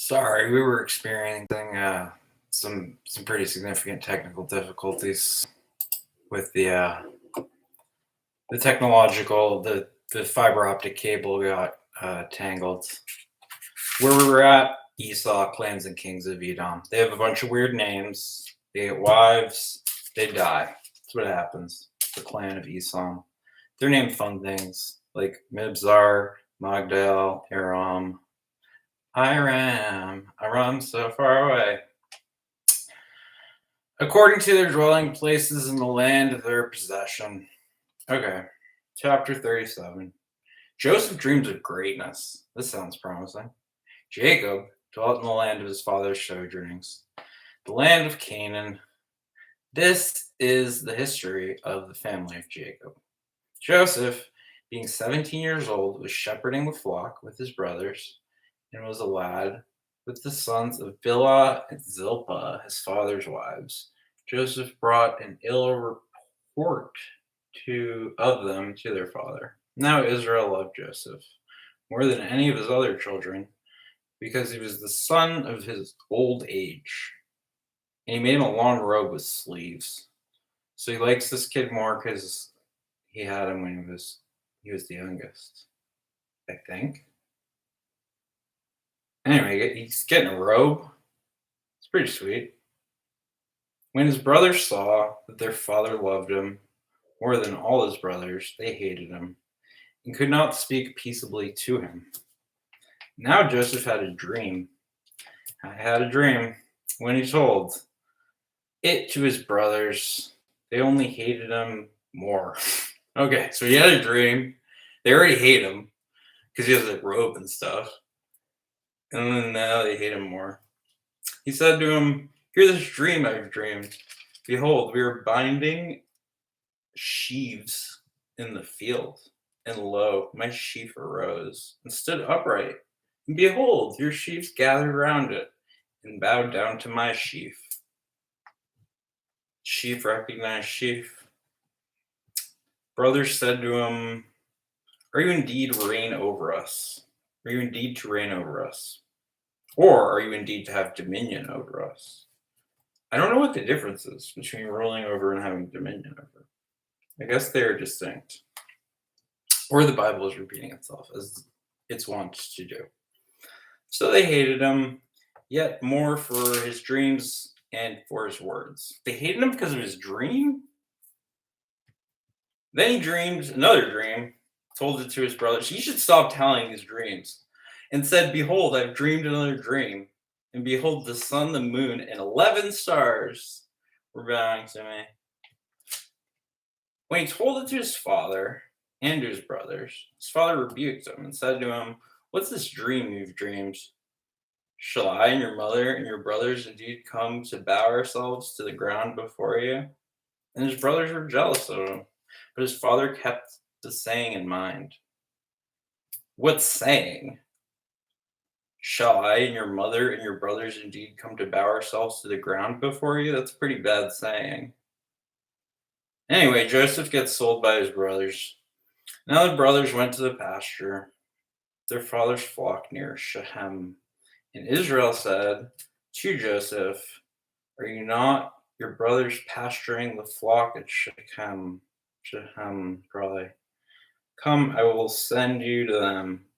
Sorry, we were experiencing some pretty significant technical difficulties with the technological the fiber optic cable got tangled. Where we were at, Esau, clans and kings of Edom. They have a bunch of weird names. They get wives. They die. That's what happens. The clan of Esau. They're named fun things like Mibzar, Magdal, Aram, Aram so far away. According to their dwelling places in the land of their possession. Okay, chapter 37. Joseph dreams of greatness. This sounds promising. Jacob dwelt in the land of his father's sojournings, the land of Canaan. This is the history of the family of Jacob. Joseph, being 17 years old, was shepherding the flock with his brothers and was a lad with the sons of Bilhah and Zilpah, his father's wives. Joseph brought an ill report of them to their father. Now Israel loved Joseph more than any of his other children because he was the son of his old age. And he made him a long robe with sleeves. So he likes this kid more because he had him when he was the youngest, I think. Anyway, he's getting a robe. It's pretty sweet. When his brothers saw that their father loved him more than all his brothers, they hated him and could not speak peaceably to him. Now Joseph had a dream. I had a dream. When he told it to his brothers, they only hated him more. Okay, so he had a dream. They already hate him because he has a robe and stuff. And then now they hate him more. He said to him, "Hear this dream I've dreamed. Behold, we are binding sheaves in the field. And lo, my sheaf arose and stood upright. And behold, your sheaves gathered around it and bowed down to my sheaf." Sheaf recognized sheaf. Brothers said to him, "Are you indeed reign over us? Are you indeed to reign over us? Or are you indeed to have dominion over us?" I don't know what the difference is between ruling over and having dominion over. I guess they are distinct. Or the Bible is repeating itself as it's wont to do. So they hated him yet more for his dreams and for his words. They hated him because of his dream? Then he dreamed another dream, told it to his brothers. He should stop telling his dreams. And said, "Behold, I've dreamed another dream. And behold, the sun, the moon, and 11 stars were bowing to me." When he told it to his father and to his brothers, his father rebuked him and said to him, "What's this dream you've dreamed? Shall I and your mother and your brothers indeed come to bow ourselves to the ground before you?" And his brothers were jealous of him, but his father kept the saying in mind. What saying? Shall I and your mother and your brothers indeed come to bow ourselves to the ground before you? That's a pretty bad saying. Anyway, Joseph gets sold by his brothers. Now the brothers went to the pasture, their father's flock near Shechem. And Israel said to Joseph, "Are you not your brothers pasturing the flock at Shechem?" Shechem, probably. "Come, I will send you to them."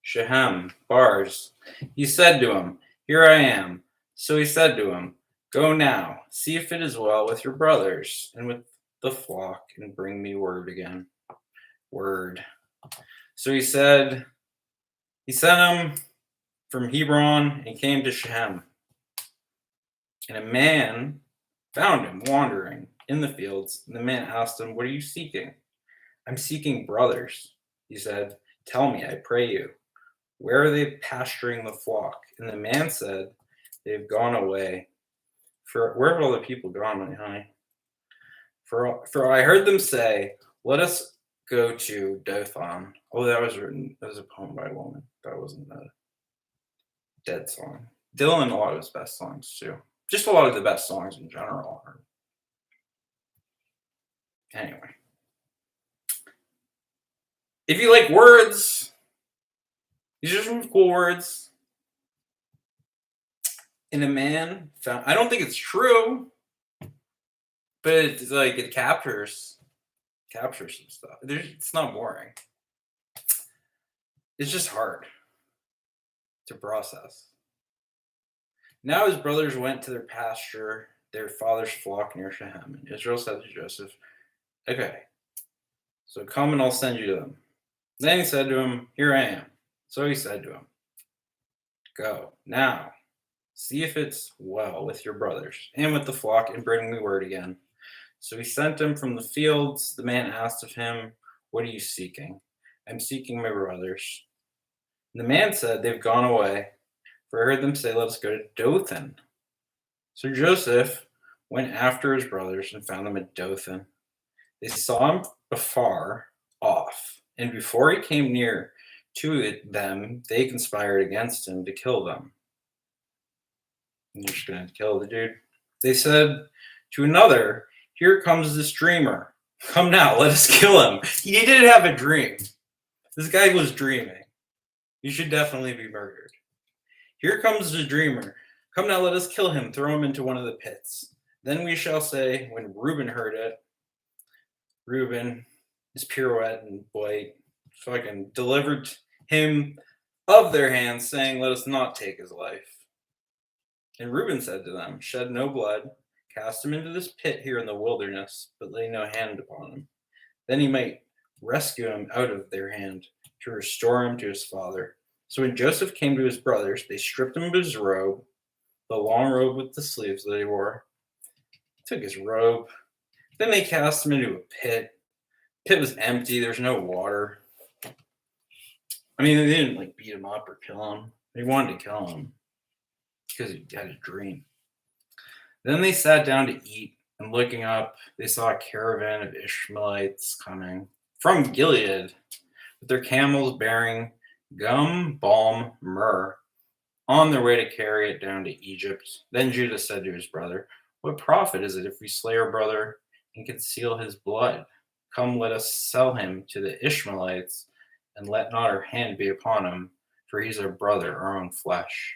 Shechem, bars. He said to him, "Here I am." So he said to him, "Go now, see if it is well with your brothers and with the flock, and bring me word again." Word. So he sent him from Hebron, and he came to Shechem. And a man found him wandering in the fields. And the man asked him, "What are you seeking?" "I'm seeking brothers," he said. "Tell me, I pray you, where are they pasturing the flock?" And the man said, "They've gone away." Where have all the people gone, honey? For I heard them say, "Let us go to Dothan." Oh, that was a poem by a woman. That wasn't a dead song. Dylan, a lot of his best songs too. Just a lot of the best songs in general are. Anyway. If you like words, these are some cool words. And a man found, I don't think it's true, but it's like it captures some stuff. It's not boring. It's just hard to process. Now his brothers went to their pasture, their father's flock near Shechem. And Israel said to Joseph, okay, so come and I'll send you to them. Then he said to him, here I am. So he said to him, go now, see if it's well with your brothers and with the flock, and bring me word again. So he sent him from the fields. The man asked of him, what are you seeking? I'm seeking my brothers. And the man said, they've gone away, for I heard them say, let us go to Dothan. So Joseph went after his brothers and found them at Dothan. They saw him afar off, and before he came near to them, they conspired against him to kill them. And they're just going to kill the dude. They said to another, here comes this dreamer. Come now, let us kill him. He did have a dream. This guy was dreaming. You should definitely be murdered. Here comes the dreamer. Come now, let us kill him, throw him into one of the pits. Then we shall say, when Reuben heard it, Reuben, his pirouette and blight, fucking delivered him of their hands, saying, let us not take his life. And Reuben said to them, shed no blood, cast him into this pit here in the wilderness, but lay no hand upon him. Then he might rescue him out of their hand to restore him to his father. So when Joseph came to his brothers, they stripped him of his robe, the long robe with the sleeves that he wore, took his robe. Then they cast him into a pit. The pit was empty. There's no water. I mean, they didn't like beat him up or kill him. They wanted to kill him because he had a dream. Then they sat down to eat, and looking up, they saw a caravan of Ishmaelites coming from Gilead with their camels bearing gum, balm, myrrh, on their way to carry it down to Egypt. Then Judah said to his brother, what profit is it if we slay our brother and conceal his blood? Come, let us sell him to the Ishmaelites, and let not our hand be upon him, for he's our brother, our own flesh.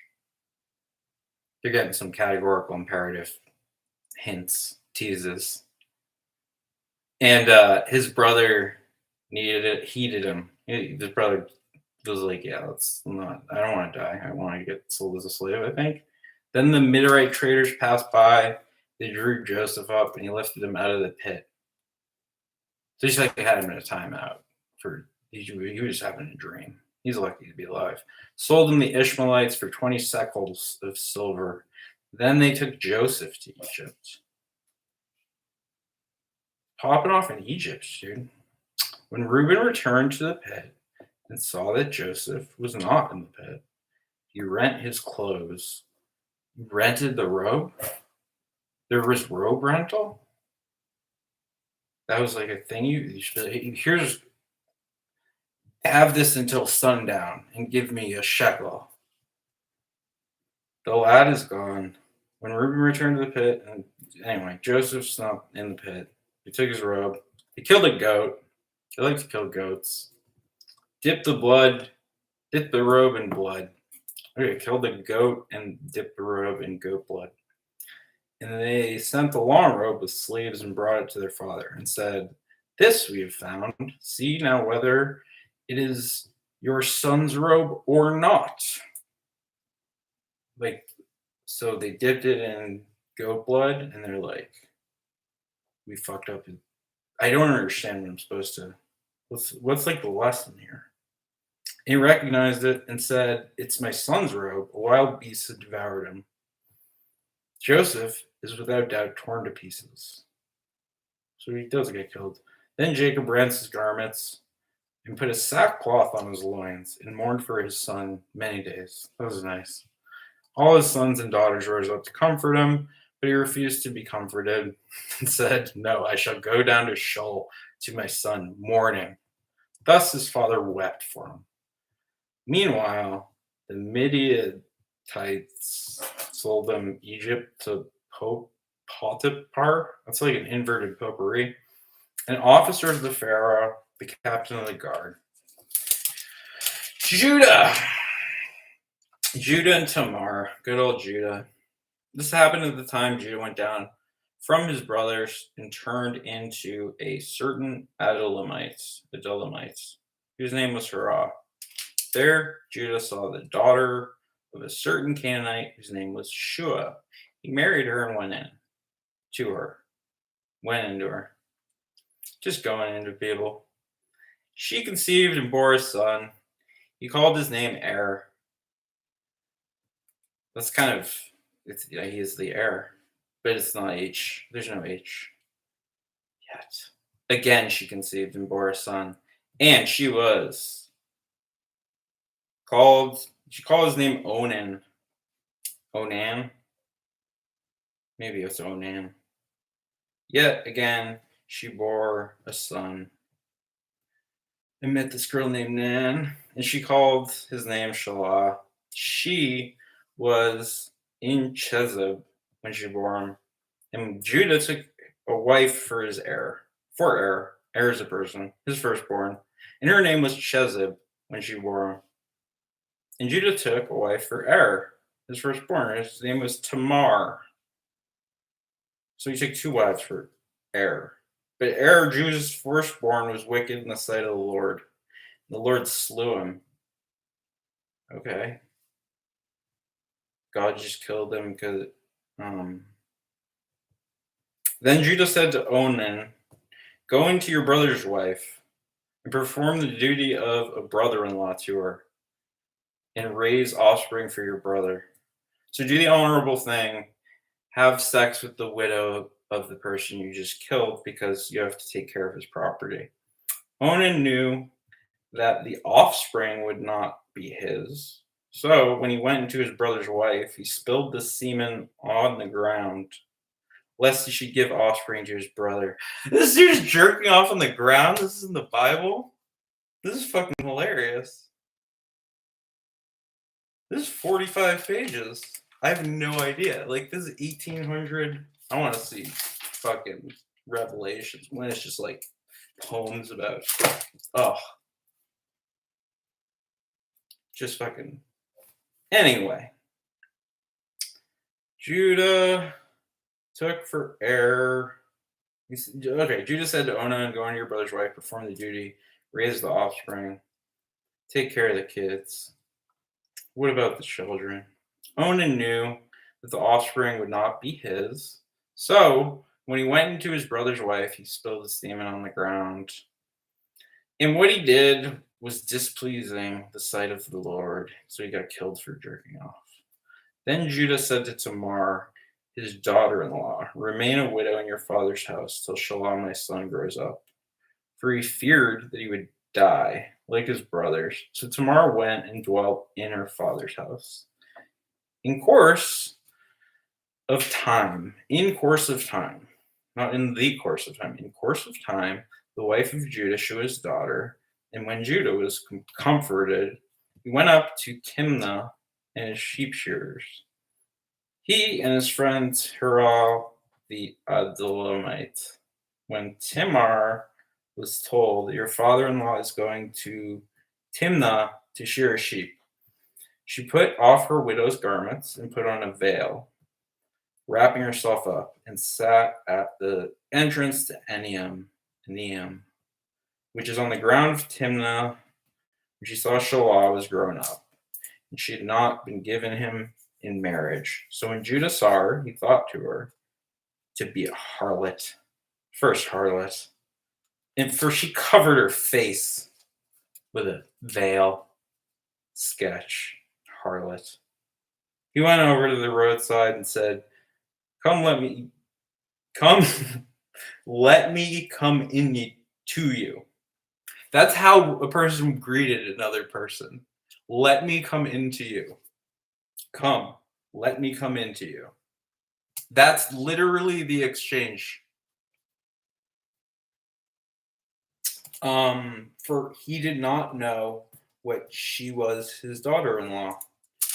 They're getting some categorical imperative hints, teases. And his brother needed it, heeded him. His brother was like, yeah, I don't want to die. I want to get sold as a slave, I think. Then the Midianite traders passed by. They drew Joseph up, and he lifted him out of the pit. So he's like, they had him in a timeout. He was having a dream. He's lucky to be alive. Sold him the Ishmaelites for 20 shekels of silver. Then they took Joseph to Egypt. Popping off in Egypt, dude. When Reuben returned to the pit and saw that Joseph was not in the pit, he rent his clothes. He rented the robe. There was robe rental. That was like a thing. You should, here's, have this until sundown and give me a shekel. The lad is gone. When Reuben returned to the pit, and anyway, Joseph's not in the pit. He took his robe. He killed a goat. He liked to kill goats. Dipped the robe in blood. Okay, killed the goat and dipped the robe in goat blood. And they sent the long robe with sleeves and brought it to their father and said, this we have found. See now whether it is your son's robe or not. Like, so they dipped it in goat blood, and they're like, we fucked up. I don't understand what I'm supposed to. What's like the lesson here? He recognized it and said, it's my son's robe. A wild beast had devoured him. Joseph is without doubt torn to pieces. So he does get killed. Then Jacob rent his garments and put a sackcloth on his loins and mourned for his son many days. That was nice. All his sons and daughters rose up to comfort him, but he refused to be comforted and said, no, I shall go down to Sheol to my son, mourning. Thus his father wept for him. Meanwhile, the Midianites sold them Egypt to Pope Potiphar. That's like an inverted potpourri. An officer of the Pharaoh, the captain of the guard. Judah and Tamar, good old Judah. This happened at the time Judah went down from his brothers and turned into a certain Adulamites, whose name was Hirah. There, Judah saw the daughter of a certain Canaanite whose name was Shua. He married her and to her, went into her, just going into people. She conceived and bore a son. He called his name Er. That's kind of, yeah, he is the heir, but it's not H. There's no H yet. Again, she conceived and bore a son, and she called his name Onan. Onan? Maybe it's Onan. Yet again, she bore a son. I met this girl named Nan, and she called his name Shelah. She was in Chezib when she bore him, and Judah took a wife for his heir. For heir, heir is a person, his firstborn, and her name was Chezib when she bore him. And Judah took a wife for Er, his firstborn. His name was Tamar. So he took two wives for Er. But Er, Judah's firstborn, was wicked in the sight of the Lord. The Lord slew him. Okay. God just killed him because. Then Judah said to Onan, "Go into your brother's wife and perform the duty of a brother-in-law to her, and raise offspring for your brother. So do the honorable thing, have sex with the widow of the person you just killed because you have to take care of his property." Onan knew that the offspring would not be his. So when he went into his brother's wife, he spilled the semen on the ground, lest he should give offspring to his brother. This dude's jerking off on the ground. This is in the Bible. This is fucking hilarious. This is 45 pages. I have no idea. Like, this is 1800. I want to see fucking Revelations when it's just like poems about. Oh. Just fucking. Anyway. Judah took for heir. Okay, Judah said to Onan, "Go on your brother's wife, perform the duty, raise the offspring, take care of the kids. What about the children?" Onan knew that the offspring would not be his. So when he went into his brother's wife, he spilled the semen on the ground. And what he did was displeasing the sight of the Lord. So he got killed for jerking off. Then Judah said to Tamar, his daughter-in-law, "Remain a widow in your father's house till Shalom my son grows up." For he feared that he would die like his brothers. So Tamar went and dwelt in her father's house. In course of time, not in the course of time, in course of time, the wife of Judah, Shua's daughter, and when Judah was comforted, he went up to Timnah and his sheep shearers. He and his friend Hirah the Adulamite. When Tamar was told, "Your father-in-law is going to Timnah to shear his sheep," she put off her widow's garments and put on a veil, wrapping herself up, and sat at the entrance to Eneam, which is on the ground of Timnah. When she saw Shelah was grown up, and she had not been given him in marriage. So when Judah saw her, he thought to her to be a harlot, first harlot, and for she covered her face with a veil. Sketch, harlot. He went over to the roadside and said, come, let me come in to you." That's how a person greeted another person. "Let me come into you. Come, let me come into you." That's literally the exchange. For he did not know what she was, his daughter-in-law.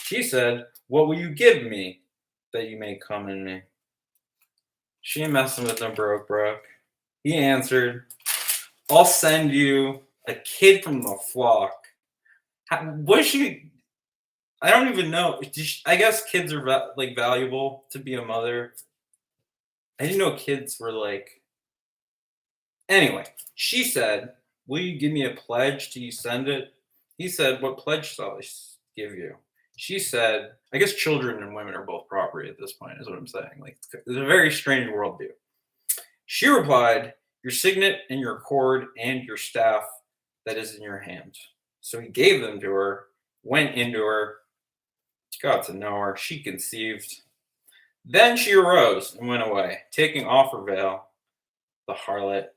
She said, "What will you give me that you may come in me?" She ain't messing with no broke. He answered, "I'll send you a kid from the flock." Was she? I don't even know. I guess kids are like valuable to be a mother. I didn't know kids were like. Anyway, she said, "Will you give me a pledge till you send it?" He said, "What pledge shall give you?" She said, "I guess children and women are both property at this point," is what I'm saying. Like, it's a very strange worldview. She replied, "Your signet and your cord and your staff that is in your hand." So he gave them to her, went into her, got to know her. She conceived. Then she arose and went away, taking off her veil, the harlot,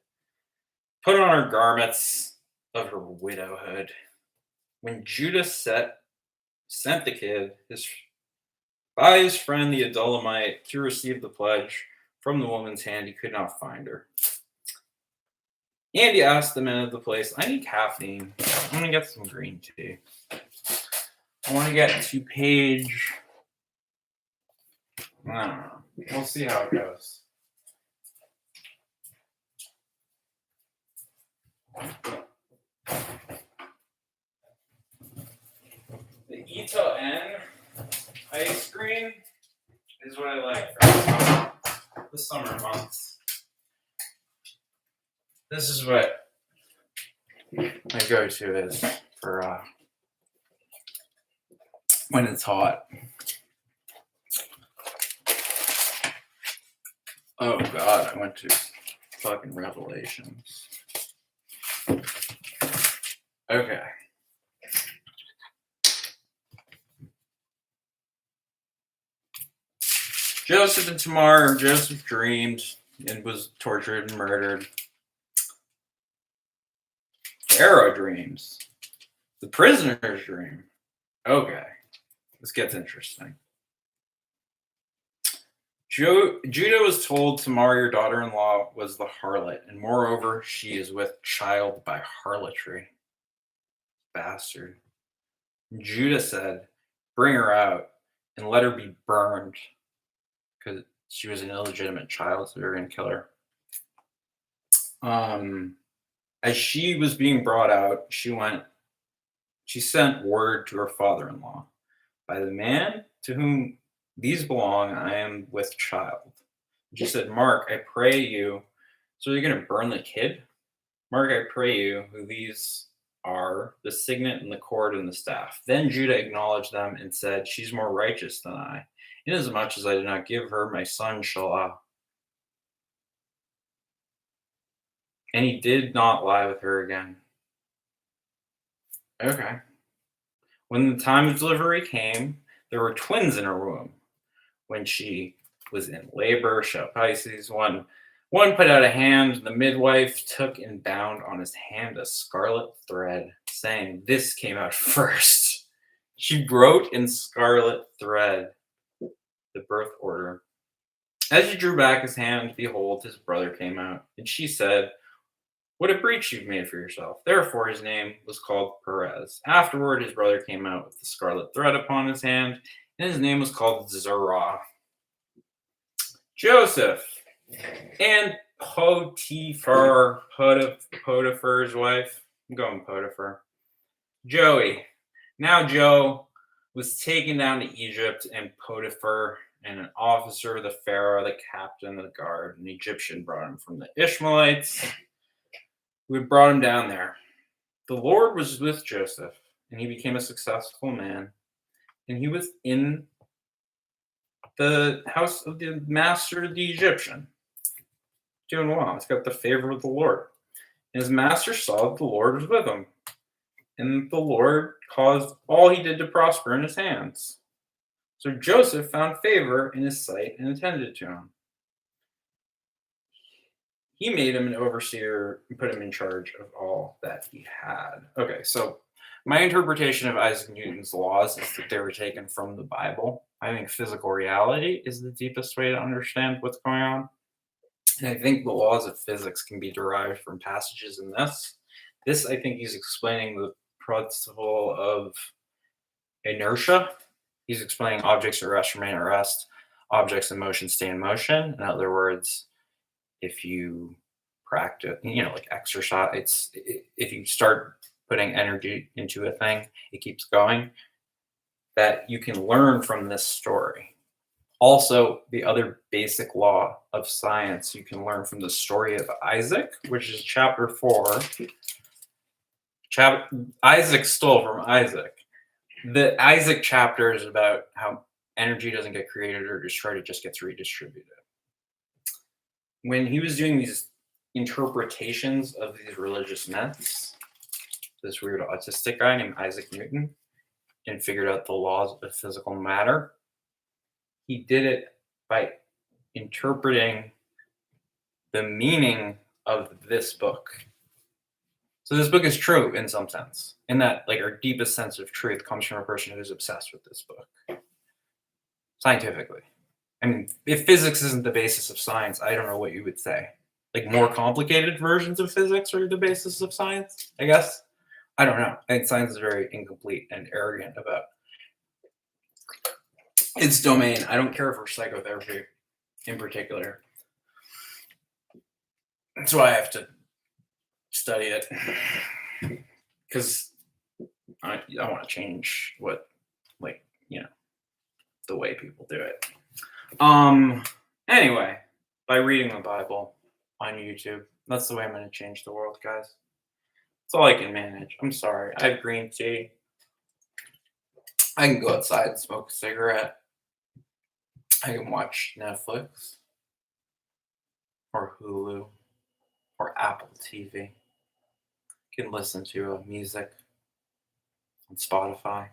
put on her garments of her widowhood. When Judah sent the kid by his friend the Adullamite to receive the pledge from the woman's hand, he could not find her. And he asked the men of the place, "I need caffeine. I want to get some green tea. I want to get to page. I don't know. We'll see how it goes." The Ito N ice cream is what I like for the summer months. This is what my go-to is for when it's hot. Oh God, I went to fucking Revelations. Okay. Joseph and Tamar. Joseph dreamed and was tortured and murdered. Pharaoh dreams. The prisoner's dream. Okay. This gets interesting. Judah was told, "Tamar, your daughter-in-law, was the harlot, and moreover, she is with child by harlotry." Bastard. Judah said, "Bring her out and let her be burned," because she was an illegitimate child, so they were going to kill her. As she was being brought out, she sent word to her father-in-law, "By the man to whom these belong, I am with child." She said, "Mark, I pray you." So you're going to burn the kid? "Mark, I pray you, who these are, the signet and the cord and the staff." Then Judah acknowledged them and said, "She's more righteous than I, inasmuch as I did not give her my son Shelah. And he did not lie with her again." Okay. When the time of delivery came, there were twins in her womb. When she was in labor, shall Pisces, one put out a hand, the midwife took and bound on his hand a scarlet thread, saying, "This came out first." She wrote in scarlet thread the birth order. As he drew back his hand, behold, his brother came out, and she said, "What a breach you've made for yourself." Therefore his name was called Perez. Afterward his brother came out with the scarlet thread upon his hand, and his name was called Zerah. Joseph and Potiphar's wife. I'm going Potiphar. Joey. Now Joe was taken down to Egypt, and Potiphar, and an officer of the Pharaoh, the captain of the guard, an Egyptian, brought him from the Ishmaelites, who had brought him down there. The Lord was with Joseph, and he became a successful man, and he was in the house of the master, the Egyptian, doing well. He's got the favor of the Lord. And his master saw that the Lord was with him, and the Lord caused all he did to prosper in his hands. So Joseph found favor in his sight and attended to him. He made him an overseer and put him in charge of all that he had. Okay, so my interpretation of Isaac Newton's laws is that they were taken from the Bible. I think physical reality is the deepest way to understand what's going on. And I think the laws of physics can be derived from passages in this. This, I think, he's explaining the principle of inertia. He's explaining objects at rest remain at rest, objects in motion stay in motion. In other words, if you practice, like exercise, if you start putting energy into a thing, it keeps going. that you can learn from this story. Also, the other basic law of science you can learn from the story of Isaac, which is chapter 4. Isaac stole from Isaac. The Isaac chapter is about how energy doesn't get created or destroyed, it just gets redistributed. When he was doing these interpretations of these religious myths, this weird autistic guy named Isaac Newton, and figured out the laws of physical matter, he did it by interpreting the meaning of this book. So this book is true in some sense, in that like our deepest sense of truth comes from a person who's obsessed with this book. Scientifically. I mean, if physics isn't the basis of science, I don't know what you would say. Like more complicated versions of physics are the basis of science, I guess. I don't know. I think science is very incomplete and arrogant about its domain. I don't care for psychotherapy in particular. That's why I have to study it, because I want to change what, like, you know, the way people do it. Anyway, by reading the Bible on YouTube, that's the way I'm going to change the world, guys. That's all I can manage. I'm sorry. I have green tea. I can go outside and smoke a cigarette. I can watch Netflix or Hulu or Apple TV. I can listen to music on Spotify.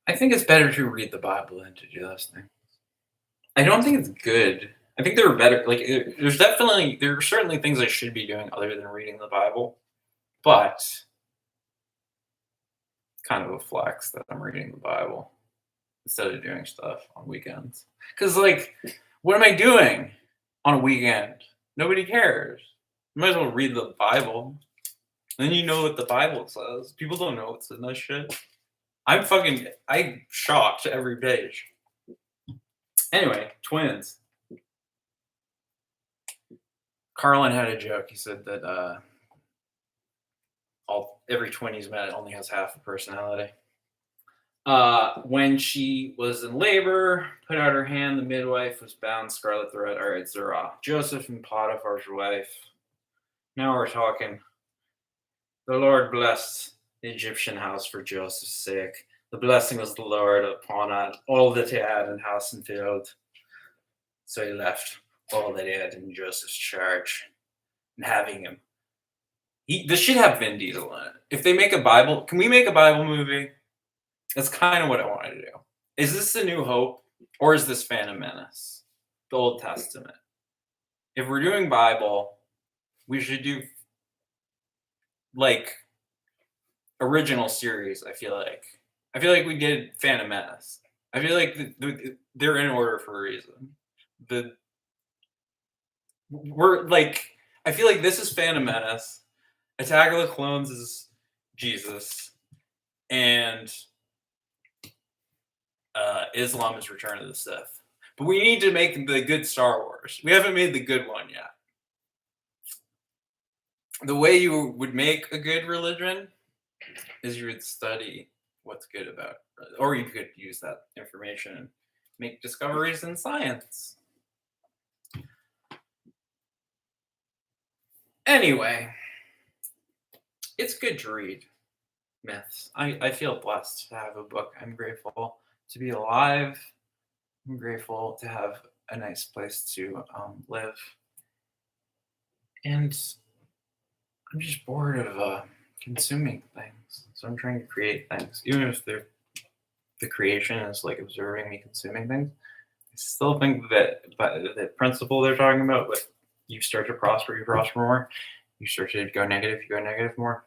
I think it's better to read the Bible than to do those things. I don't think it's good. I think there are better, like, there are certainly things I should be doing other than reading the Bible, but it's kind of a flex that I'm reading the Bible instead of doing stuff on weekends. Because, like, what am I doing on a weekend? Nobody cares. You might as well read the Bible. Then you know what the Bible says. People don't know what's in this shit. I'm shocked every page. Anyway, twins. Carlin had a joke. He said that every twin he's met only has half a personality. When she was in labor, put out her hand, the midwife was bound scarlet thread. All right, Zerah. Joseph and Potiphar's wife. Now we're talking. The Lord blessed the Egyptian house for Joseph's sake. The blessing was the Lord upon all that he had in house and field. So he left all that he had in Joseph's charge. And having him. This should have Vin Diesel in it. If they make a Bible, can we make a Bible movie? That's kind of what I want to do. Is this The New Hope or is this Phantom Menace? The Old Testament. If we're doing Bible, we should do like original series. I feel like we did Phantom Menace. I feel like they're in order for a reason. I feel like this is Phantom Menace. Attack of the Clones is Jesus, and Islam is Return of the Sith. But we need to make the good Star Wars. We haven't made the good one yet. The way you would make a good religion is you would study what's good about it. Or you could use that information and make discoveries in science. Anyway, it's good to read myths. I feel blessed to have a book. I'm grateful to be alive. I'm grateful to have a nice place to live. And I'm just bored of consuming things. So I'm trying to create things. Even if the creation is like observing me consuming things, I still think that the principle they're talking about, like you start to prosper, you prosper more. You start to go negative, you go negative more.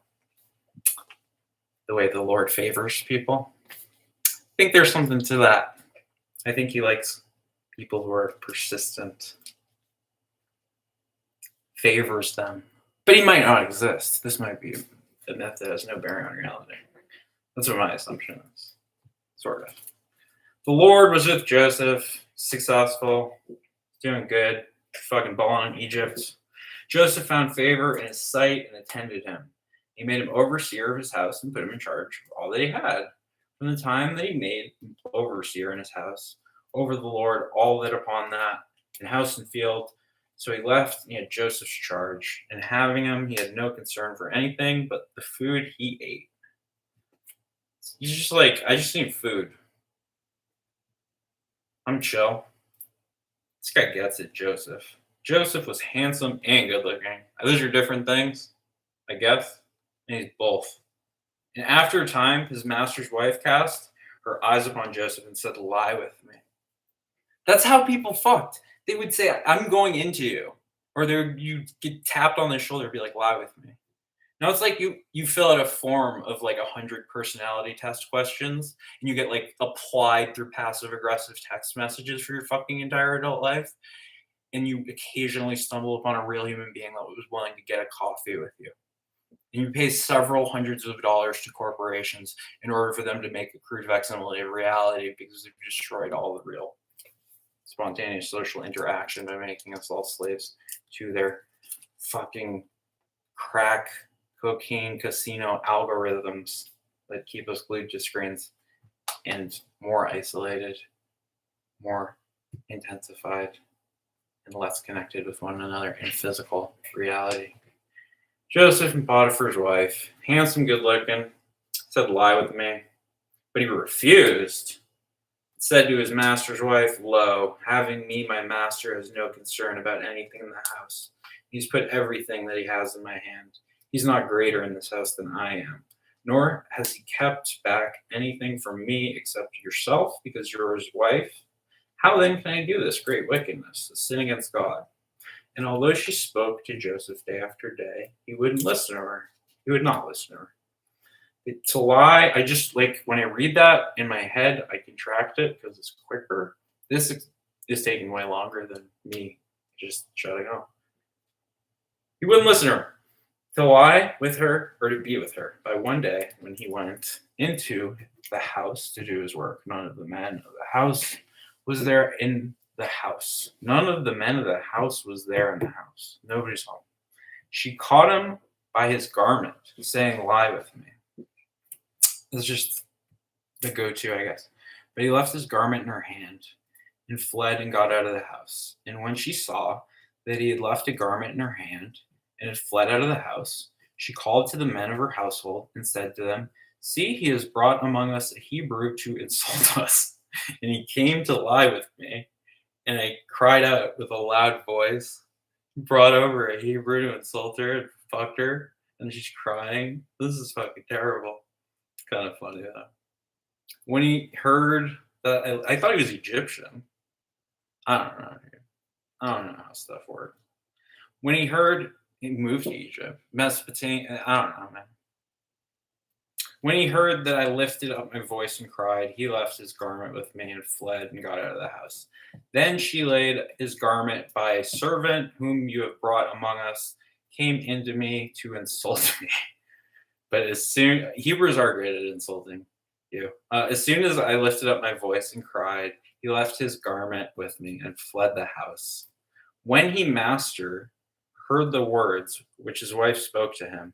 The way the Lord favors people. I think there's something to that. I think he likes people who are persistent. Favors them. But he might not exist. This might be a myth that has no bearing on reality. That's what my assumption is. Sort of. The Lord was with Joseph, successful, doing good, fucking balling in Egypt. Joseph found favor in his sight and attended him. He made him overseer of his house and put him in charge of all that he had. From the time that he made him overseer in his house, over the Lord all lit upon that, in house and field. So he left, and he had Joseph's charge, and having him, he had no concern for anything but the food he ate. He's just like, I just need food. I'm chill. This guy gets it, Joseph. Joseph was handsome and good looking. Those are different things, I guess. And he's both. And after a time, his master's wife cast her eyes upon Joseph and said, lie with me. That's how people fucked. They would say, I'm going into you. Or you get tapped on the shoulder and be like, lie with me. Now it's like you fill out a form of like 100 personality test questions and you get like applied through passive aggressive text messages for your fucking entire adult life. And you occasionally stumble upon a real human being that was willing to get a coffee with you. And you pay several hundreds of dollars to corporations in order for them to make a crude facsimile of reality because they've destroyed all the real spontaneous social interaction by making us all slaves to their fucking crack cocaine casino algorithms that keep us glued to screens and more isolated, more intensified, and less connected with one another in physical reality. Joseph and Potiphar's wife, handsome, good looking, said, lie with me. But he refused. Said to his master's wife, lo, having me, my master, has no concern about anything in the house. He's put everything that he has in my hand. He's not greater in this house than I am, nor has he kept back anything from me except yourself, because you're his wife. How then can I do this great wickedness, a sin against God? And although she spoke to Joseph day after day, he wouldn't listen to her. He would not listen to her. To lie, I just like when I read that in my head, I contract it because it's quicker. This is taking way longer than me just shutting up. He wouldn't listen to her. To lie with her or to be with her. By one day, when he went into the house to do his work, none of the men of the house was there in the house. None of the men of the house was there in the house. Nobody's home. She caught him by his garment, saying, lie with me. It's just the go-to, I guess. But he left his garment in her hand and fled and got out of the house. And when she saw that he had left a garment in her hand and had fled out of the house, she called to the men of her household and said to them, see, he has brought among us a Hebrew to insult us. And he came to lie with me. And I cried out with a loud voice, brought over a Hebrew to insult her and fucked her. And she's crying. This is fucking terrible. It's kind of funny though. When he heard that, I thought he was Egyptian. I don't know. I don't know how stuff works. When he heard he moved to Egypt, Mesopotamia, I don't know, man. When he heard that I lifted up my voice and cried, he left his garment with me and fled and got out of the house. Then she laid his garment by a servant whom you have brought among us, came into me to insult me. But as soon, Hebrews are great at insulting you. As soon as I lifted up my voice and cried, he left his garment with me and fled the house. When he master heard the words which his wife spoke to him,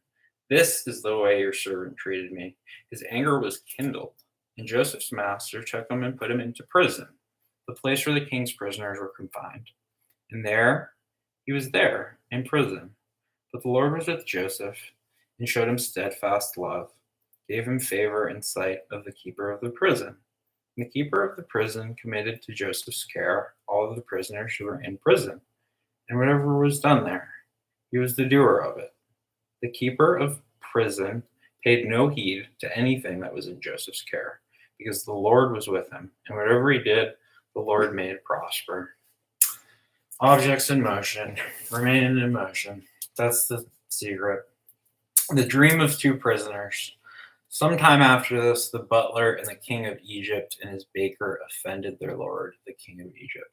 this is the way your servant treated me. His anger was kindled, and Joseph's master took him and put him into prison, the place where the king's prisoners were confined. And there, he was there in prison. But the Lord was with Joseph and showed him steadfast love, gave him favor in sight of the keeper of the prison. And the keeper of the prison committed to Joseph's care all of the prisoners who were in prison, and whatever was done there, he was the doer of it. The keeper of prison paid no heed to anything that was in Joseph's care, because the Lord was with him, and whatever he did, the Lord made prosper. Objects in motion remain in motion. That's the secret. The dream of two prisoners. Sometime after this, the butler and the king of Egypt and his baker offended their lord, the king of Egypt.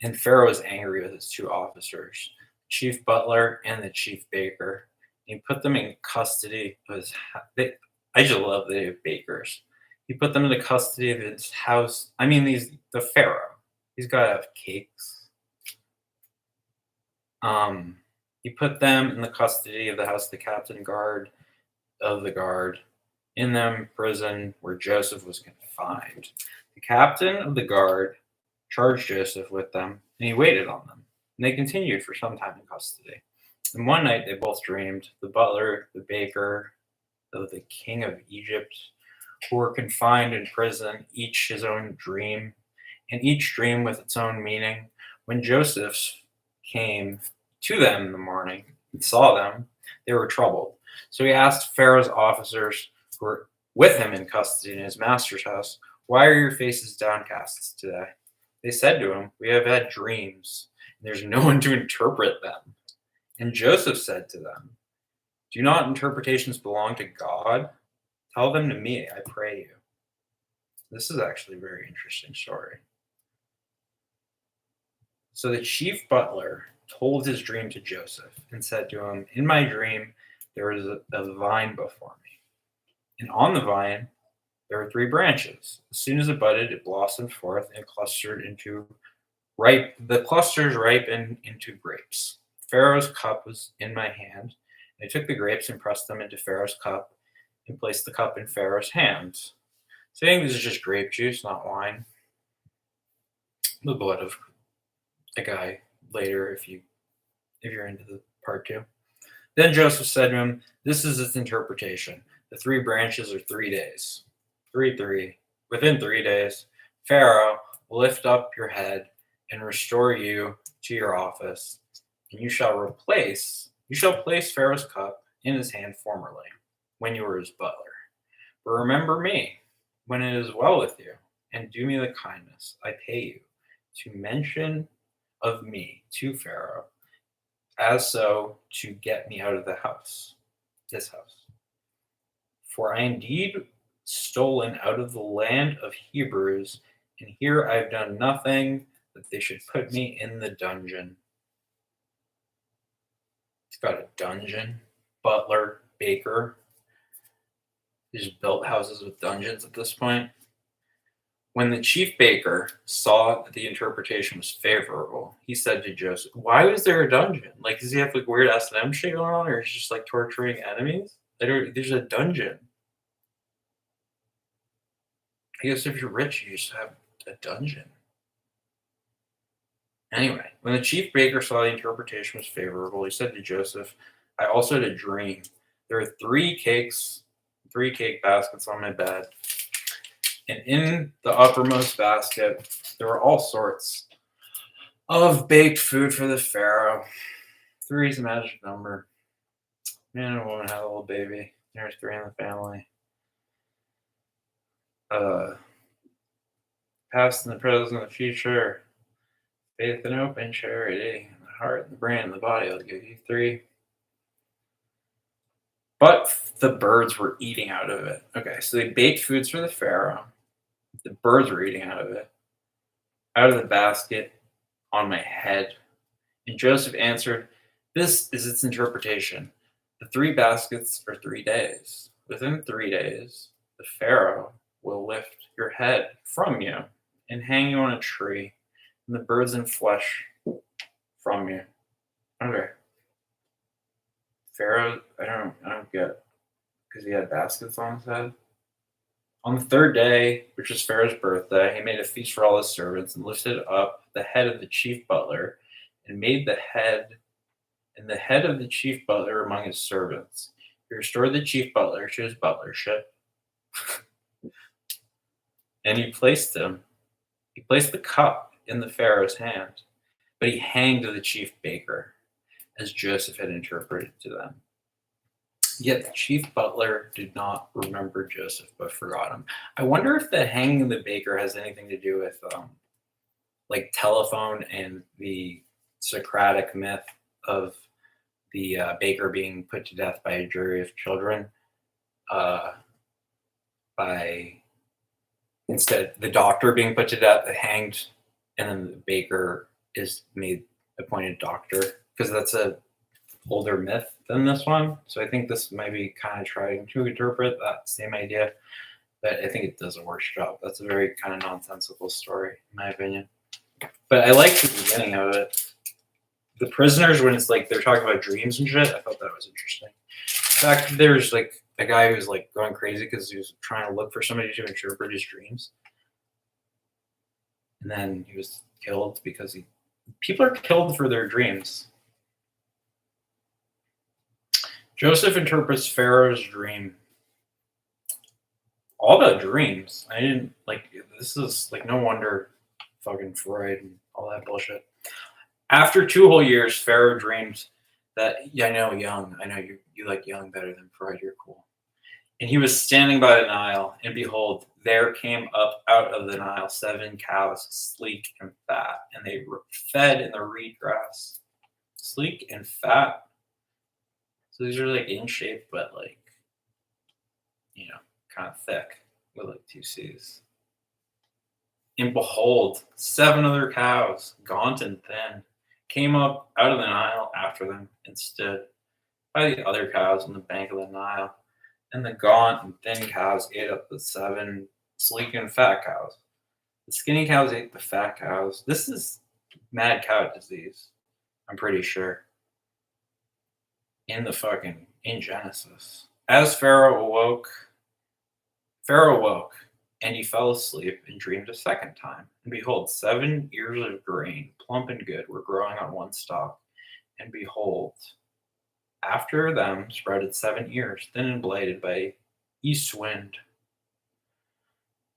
And Pharaoh was angry with his two officers, chief butler and the chief baker. He put them in custody of his I just love the bakers. He put them in the custody of his house. I mean, the Pharaoh. He's got to have cakes. He put them in the custody of the house of the captain guard of the guard in the prison where Joseph was confined. The captain of the guard charged Joseph with them, and he waited on them. And they continued for some time in custody. And one night they both dreamed, the butler, the baker, the king of Egypt, who were confined in prison, each his own dream, and each dream with its own meaning. When Joseph came to them in the morning and saw them, they were troubled. So he asked Pharaoh's officers who were with him in custody in his master's house, "Why are your faces downcast today?" They said to him, "We have had dreams, and there's no one to interpret them." And Joseph said to them, "Do not interpretations belong to God? Tell them to me, I pray you." This is actually a very interesting story. So the chief butler told his dream to Joseph and said to him, "In my dream, there was a vine before me. And on the vine, there were 3 branches. As soon as it budded, it blossomed forth and clustered into the clusters ripened into grapes. Pharaoh's cup was in my hand. I took the grapes and pressed them into Pharaoh's cup and placed the cup in Pharaoh's hands." So I think this is just grape juice, not wine. The blood of a guy later, if you're into the part 2. Then Joseph said to him, "This is its interpretation. The 3 branches are 3 days. 3. Within 3 days, Pharaoh will lift up your head and restore you to your office, and you shall place Pharaoh's cup in his hand formerly, when you were his butler. But remember me when it is well with you, and do me the kindness, I pay you, to mention of me to Pharaoh, as so to get me out of this house. For I indeed stolen out of the land of Hebrews, and here I have done nothing that they should put me in the dungeon." He's got a dungeon, butler, baker. He just built houses with dungeons at this point. When the chief baker saw that the interpretation was favorable, he said to Joseph, "Why was there a dungeon? Like, does he have like weird S&M shit going on, or is he just like torturing enemies? There's a dungeon. I guess if you're rich, you just have a dungeon." Anyway, when the chief baker saw the interpretation was favorable, he said to Joseph, "I also had a dream. There are 3 cake baskets on my bed, and in the uppermost basket there were all sorts of baked food for the Pharaoh. 3 is a magic number. Man and a woman had a little baby. There's 3 in the family. Past and the present and the future. Faith and hope and charity. The heart and the brain and the body. I'll give you 3. But the birds were eating out of it. Okay, so they baked foods for the Pharaoh. The birds were eating out of it. Out of the basket on my head. And Joseph answered, "This is its interpretation. The 3 baskets are 3 days. Within 3 days, the Pharaoh will lift your head from you and hang you on a tree, and the birds and flesh from you." Okay. Pharaoh, I don't get, because he had baskets on his head. On the 3rd day, which was Pharaoh's birthday, he made a feast for all his servants and lifted up the head of the chief butler and made the head of the chief butler among his servants. He restored the chief butler to his butlership, and he placed the cup in the Pharaoh's hand, but he hanged the chief baker, as Joseph had interpreted to them. Yet the chief butler did not remember Joseph, but forgot him. I wonder if the hanging of the baker has anything to do with like telephone and the Socratic myth of the baker being put to death by a jury of children, by instead the doctor being put to death, hanged, and then the baker is made appointed doctor, because that's a older myth than this one. So I think this might be kind of trying to interpret that same idea, but I think it does a worse job. That's a very kind of nonsensical story, in my opinion. But I like the beginning of it. The prisoners, when it's like they're talking about dreams and shit, I thought that was interesting. In fact, there's like a guy who was like going crazy because he was trying to look for somebody to interpret his dreams, and then he was killed because he. People are killed for their dreams. Joseph interprets Pharaoh's dream. All about dreams. I didn't like this is like no wonder fucking Freud and all that bullshit. After 2 whole years, Pharaoh dreamed that yeah, I know young. I know you like young better than Freud. You're cool. And he was standing by the Nile, and behold, there came up out of the Nile 7 cows, sleek and fat, and they were fed in the reed grass. Sleek and fat. So these are like in shape, but like, kind of thick with like 2 C's. And behold, 7 other cows, gaunt and thin, came up out of the Nile after them and stood by the other cows on the bank of the Nile. And the gaunt and thin cows ate up the 7 sleek and fat cows. The skinny cows ate the fat cows. This is mad cow disease, I'm pretty sure. In Genesis. As Pharaoh awoke, and he fell asleep and dreamed a second time. And behold, 7 ears of grain, plump and good, were growing on one stalk. And behold, after them sprouted 7 ears, thin and blighted by east wind.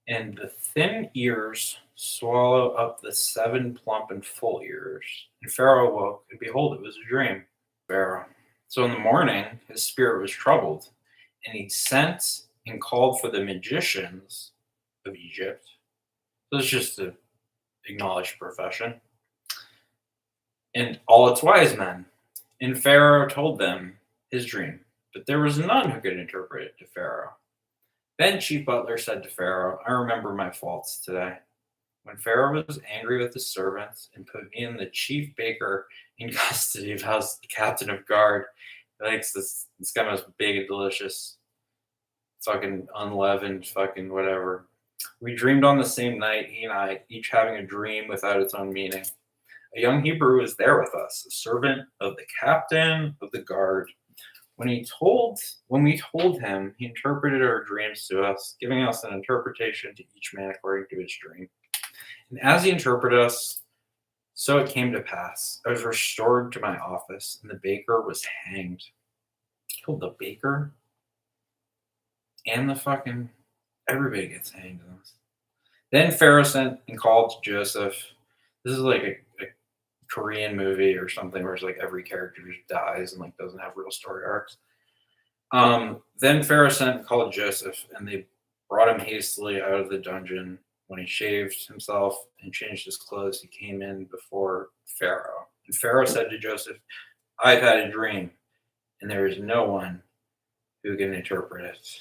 And the thin ears swallow up the 7 plump and full ears. And Pharaoh awoke, and behold, it was a dream. Pharaoh. So in the morning, his spirit was troubled, and he sent and called for the magicians of Egypt. So it's just an acknowledged profession. And all its wise men. And Pharaoh told them his dream, but there was none who could interpret it to Pharaoh. Then chief butler said to Pharaoh, I remember my faults today. When Pharaoh was angry with his servants and put me and the chief baker in custody of house, the captain of guard, he likes this guy most big and delicious, fucking unleavened, fucking whatever. We dreamed on the same night, he and I, each having a dream without its own meaning. A young Hebrew was there with us, a servant of the captain of the guard. When we told him, he interpreted our dreams to us, giving us an interpretation to each man according to his dream. And as he interpreted us, so it came to pass. I was restored to my office, and the baker was hanged. He killed the baker and the fucking everybody gets hanged in this. Then Pharaoh sent and called to Joseph. This is like a Korean movie or something where it's like every character just dies and like doesn't have real story arcs. Then Pharaoh sent and called Joseph, and they brought him hastily out of the dungeon. When he shaved himself and changed his clothes, he came in before Pharaoh. And Pharaoh said to Joseph, I've had a dream, and there is no one who can interpret it.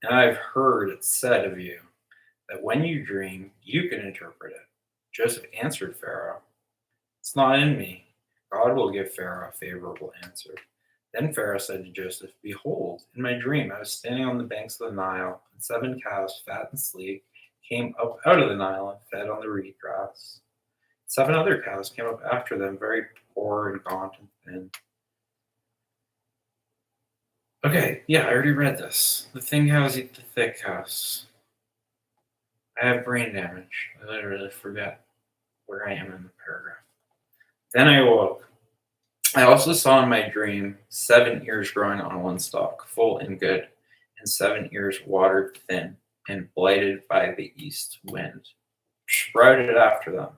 And I've heard it said of you that when you dream, you can interpret it. Joseph answered Pharaoh, it's not in me. God will give Pharaoh a favorable answer. Then Pharaoh said to Joseph, behold, in my dream I was standing on the banks of the Nile, and 7 cows, fat and sleek, came up out of the Nile and fed on the reed grass. 7 other cows came up after them, very poor and gaunt and thin. Okay, yeah, I already read this. The thin cows eat the thick cows. I have brain damage. I literally forget where I am in the paragraph. Then I awoke. I also saw in my dream 7 ears growing on one stalk, full and good, and 7 ears watered thin and blighted by the east wind, sprouted after them.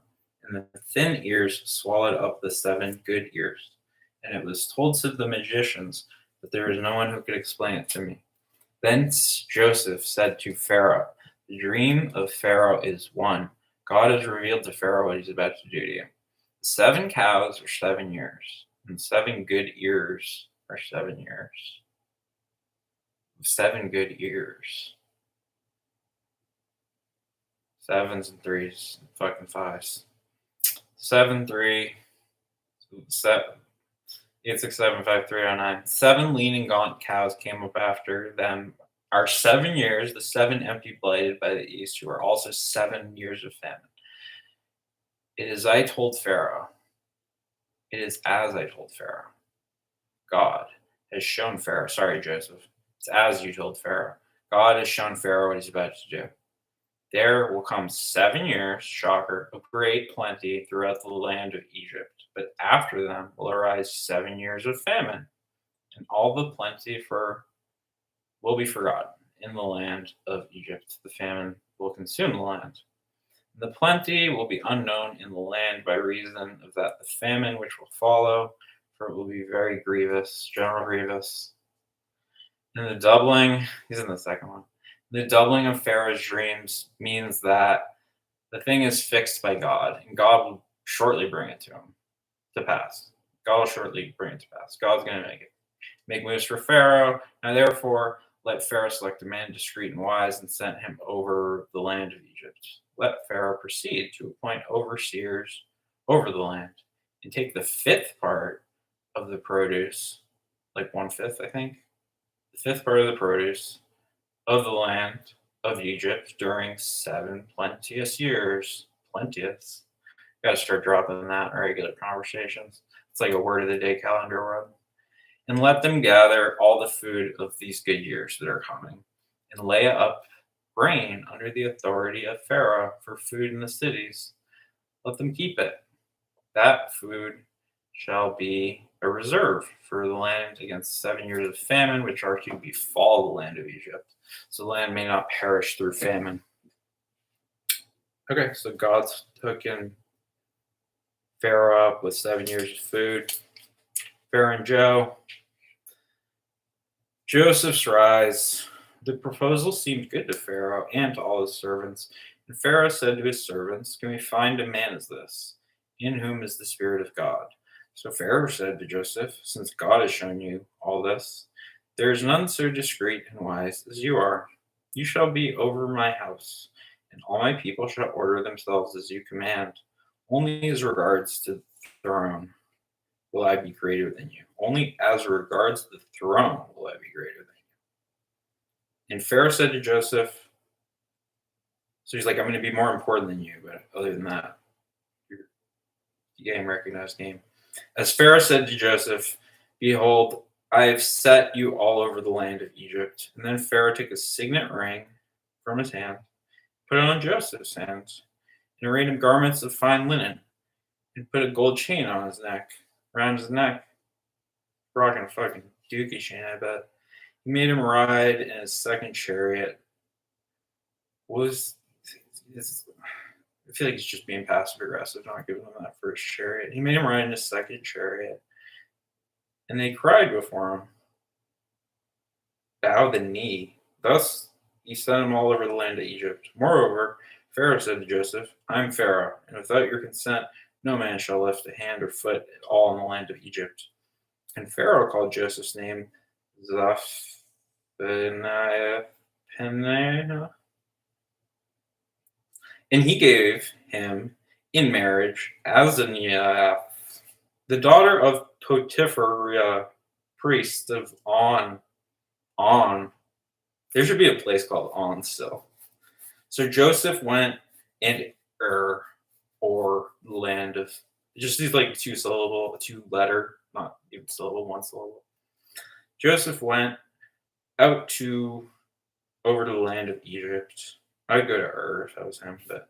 And the thin ears swallowed up the 7 good ears. And it was told to the magicians, but there is no one who could explain it to me. Then Joseph said to Pharaoh, the dream of Pharaoh is one. God has revealed to Pharaoh what he's about to do to you. 7 cows are 7 years, and 7 good ears are 7 years. 7 good ears. 7s and 3s, and fucking 5s. 7, 3, 7. 8, 6, 7, 5, 3, 0, 9. 7 lean and gaunt cows came up after them. Are 7 years, the 7 empty blighted by the east, who are also 7 years of famine. It is I told Pharaoh. It is as I told Pharaoh. God has shown Pharaoh, sorry, Joseph, it's as you told Pharaoh. God has shown Pharaoh what he's about to do. There will come 7 years, shocker, of great plenty throughout the land of Egypt. But after them will arise 7 years of famine, and all the plenty for will be forgotten in the land of Egypt. The famine will consume the land. The plenty will be unknown in the land by reason of that the famine which will follow, for it will be very grievous, general grievous. And the doubling, he's in the second one. The doubling of Pharaoh's dreams means that the thing is fixed by God, and God will shortly bring it to him to pass. God will shortly bring it to pass. God's going to make moves for Pharaoh, and therefore let Pharaoh select a man discreet and wise and send him over the land of Egypt. Let Pharaoh proceed to appoint overseers over the land and take the fifth part of the produce, like 1/5, I think, the fifth part of the produce of the land of Egypt during 7 plenteous years. Plenteous. Got to start dropping that in regular conversations. It's like a word of the day calendar word. And let them gather all the food of these good years that are coming, and lay up grain under the authority of Pharaoh for food in the cities. Let them keep it. That food shall be a reserve for the land against 7 years of famine, which are to befall the land of Egypt. So the land may not perish through famine. Okay, so God's hooking Pharaoh up with 7 years of food. Pharaoh and Joseph's rise. The proposal seemed good to Pharaoh and to all his servants. And Pharaoh said to his servants, "Can we find a man as this, in whom is the Spirit of God?" So Pharaoh said to Joseph, "Since God has shown you all this, there is none so discreet and wise as you are. You shall be over my house, and all my people shall order themselves as you command. Only as regards to the throne will I be greater than you. Only as regards the throne will I be greater than you." And Pharaoh said to Joseph, so he's like, "I'm going to be more important than you, but other than that, you're game recognized game." As Pharaoh said to Joseph, "Behold, I have set you all over the land of Egypt." And then Pharaoh took a signet ring from his hand, put it on Joseph's hand, and arrayed him garments of fine linen, and put a gold chain on his neck, around his neck. Rocking a fucking dookie chain, I bet. He made him ride in his second chariot. I feel like he's just being passive aggressive, not giving him that first chariot. He made him ride in his second chariot. And they cried before him, "Bow the knee." Thus he sent them all over the land of Egypt. Moreover, Pharaoh said to Joseph, "I am Pharaoh, and without your consent no man shall lift a hand or foot at all in the land of Egypt." And Pharaoh called Joseph's name Zephaniah, and he gave him in marriage Azaniah, the daughter of Potiphar, priest of On. On. There should be a place called On still. So Joseph went and or land of, just these like two letter, not even syllable, one syllable. Joseph went out over to the land of Egypt. I'd go to if I was him, but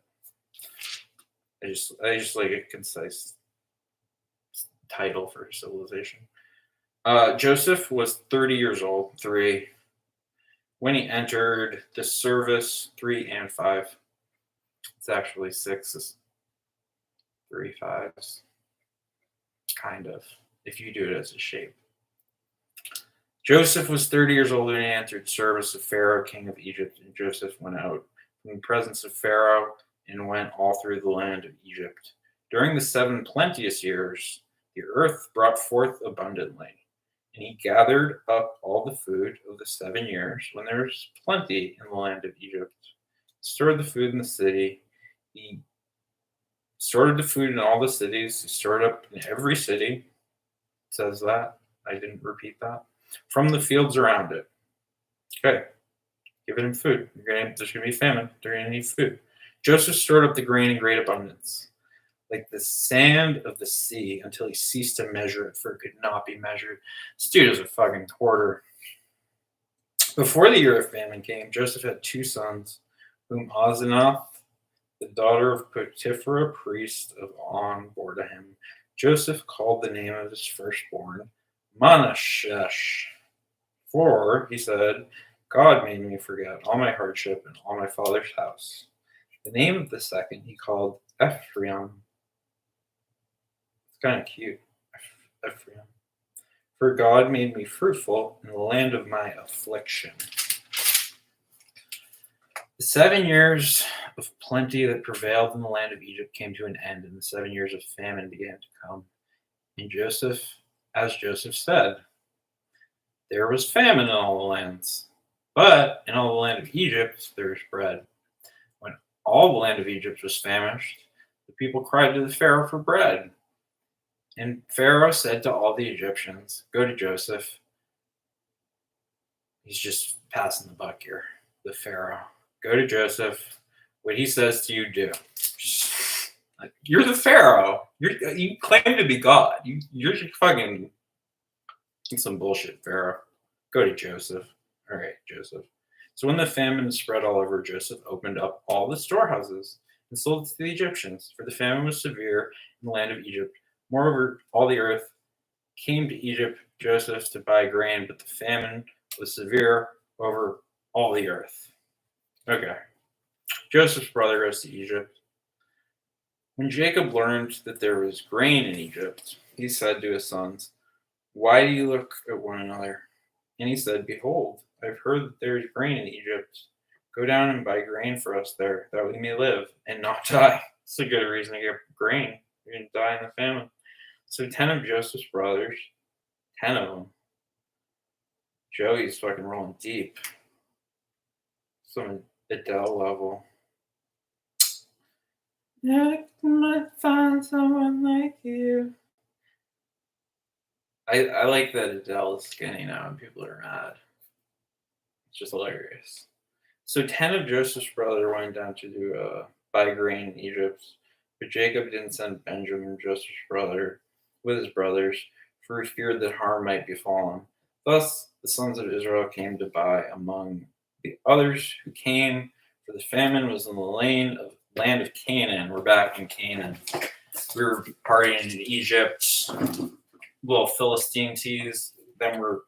I just like a concise title for civilization. Joseph was 30 years old, 3, when he entered the service, 3 and 5. It's actually 6, 3 5s, kind of, if you do it as a shape. Joseph was 30 years old when he entered service of Pharaoh, king of Egypt, and Joseph went out from the presence of Pharaoh and went all through the land of Egypt. During the 7 plenteous years, the earth brought forth abundantly, and he gathered up all the food of the 7 years when there was plenty in the land of Egypt. Stored the food in the city. He stored the food in all the cities. He stored up in every city. It says that. I didn't repeat that. From the fields around it. Okay. Giving him food. There's going to be famine. They're going to need food. Joseph stored up the grain in great abundance. like the sand of the sea, until he ceased to measure it, for it could not be measured. This dude is a fucking hoarder. Before the year of famine came, Joseph had two sons, whom Asenath, the daughter of Potiphar, priest of On, bore to him. Joseph called the name of his firstborn Manasseh. For, he said, God made me forget all my hardship and all my father's house. The name of the second he called Ephraim. It's kind of cute. Ephraim. For God made me fruitful in the land of my affliction. The 7 years of plenty that prevailed in the land of Egypt came to an end, and the 7 years of famine began to come. And Joseph, as Joseph said, there was famine in all the lands, but in all the land of Egypt there was bread. When all the land of Egypt was famished, the people cried to the Pharaoh for bread. And Pharaoh said to all the Egyptians, go to Joseph. He's just passing the buck here, the Pharaoh. Go to Joseph. What he says to you, do. Just, like, you're the Pharaoh. You claim to be God. You're just fucking some bullshit, Pharaoh. Go to Joseph. All right, Joseph. So when the famine spread all over, Joseph opened up all the storehouses and sold it to the Egyptians, for the famine was severe in the land of Egypt. Moreover, all the earth came to Egypt, Joseph, to buy grain, but the famine was severe over all the earth. Okay. Joseph's brother goes to Egypt. When Jacob learned that there was grain in Egypt, he said to his sons, why do you look at one another? And he said, behold, I've heard that there is grain in Egypt. Go down and buy grain for us there, that we may live and not die. It's a good reason to get grain. You're going to die in the famine. So 10 of Joseph's brothers, 10 of them. Joey's fucking rolling deep. Some Adele level. I might find someone like you. I like that Adele is skinny now and people are mad. It's just hilarious. So 10 of Joseph's brothers went down to buy grain in Egypt, but Jacob didn't send Benjamin, Joseph's brother, with his brothers, for he feared that harm might befall him. Thus the sons of Israel came to buy among the others who came, for the famine was in the land of Canaan. We're back in Canaan. We were partying in Egypt, little Philistine teas. Then we're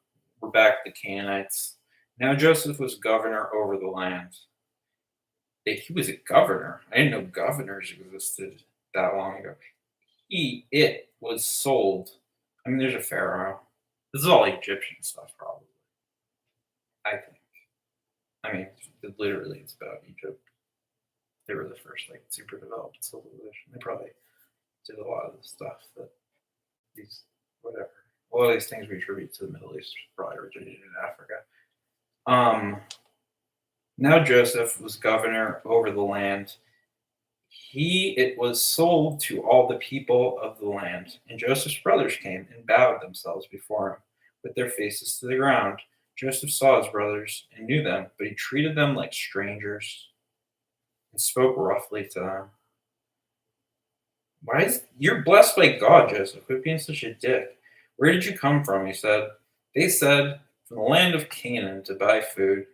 back to Canaanites. Now Joseph was governor over the land. He was a governor. I didn't know governors existed that long ago. It was sold. I mean, there's a pharaoh. This is all Egyptian stuff, probably. I think. I mean, literally, it's about Egypt. They were the first, like, super developed civilization. They probably did a lot of the stuff that these, whatever. A lot of these things we attribute to the Middle East probably originated in Africa. Now Joseph was governor over the land. It was sold to all the people of the land. And Joseph's brothers came and bowed themselves before him, with their faces to the ground. Joseph saw his brothers and knew them, but he treated them like strangers and spoke roughly to them. You're blessed by God, Joseph. Quit being such a dick. Where did you come from? He said. They said, from the land of Canaan to buy food.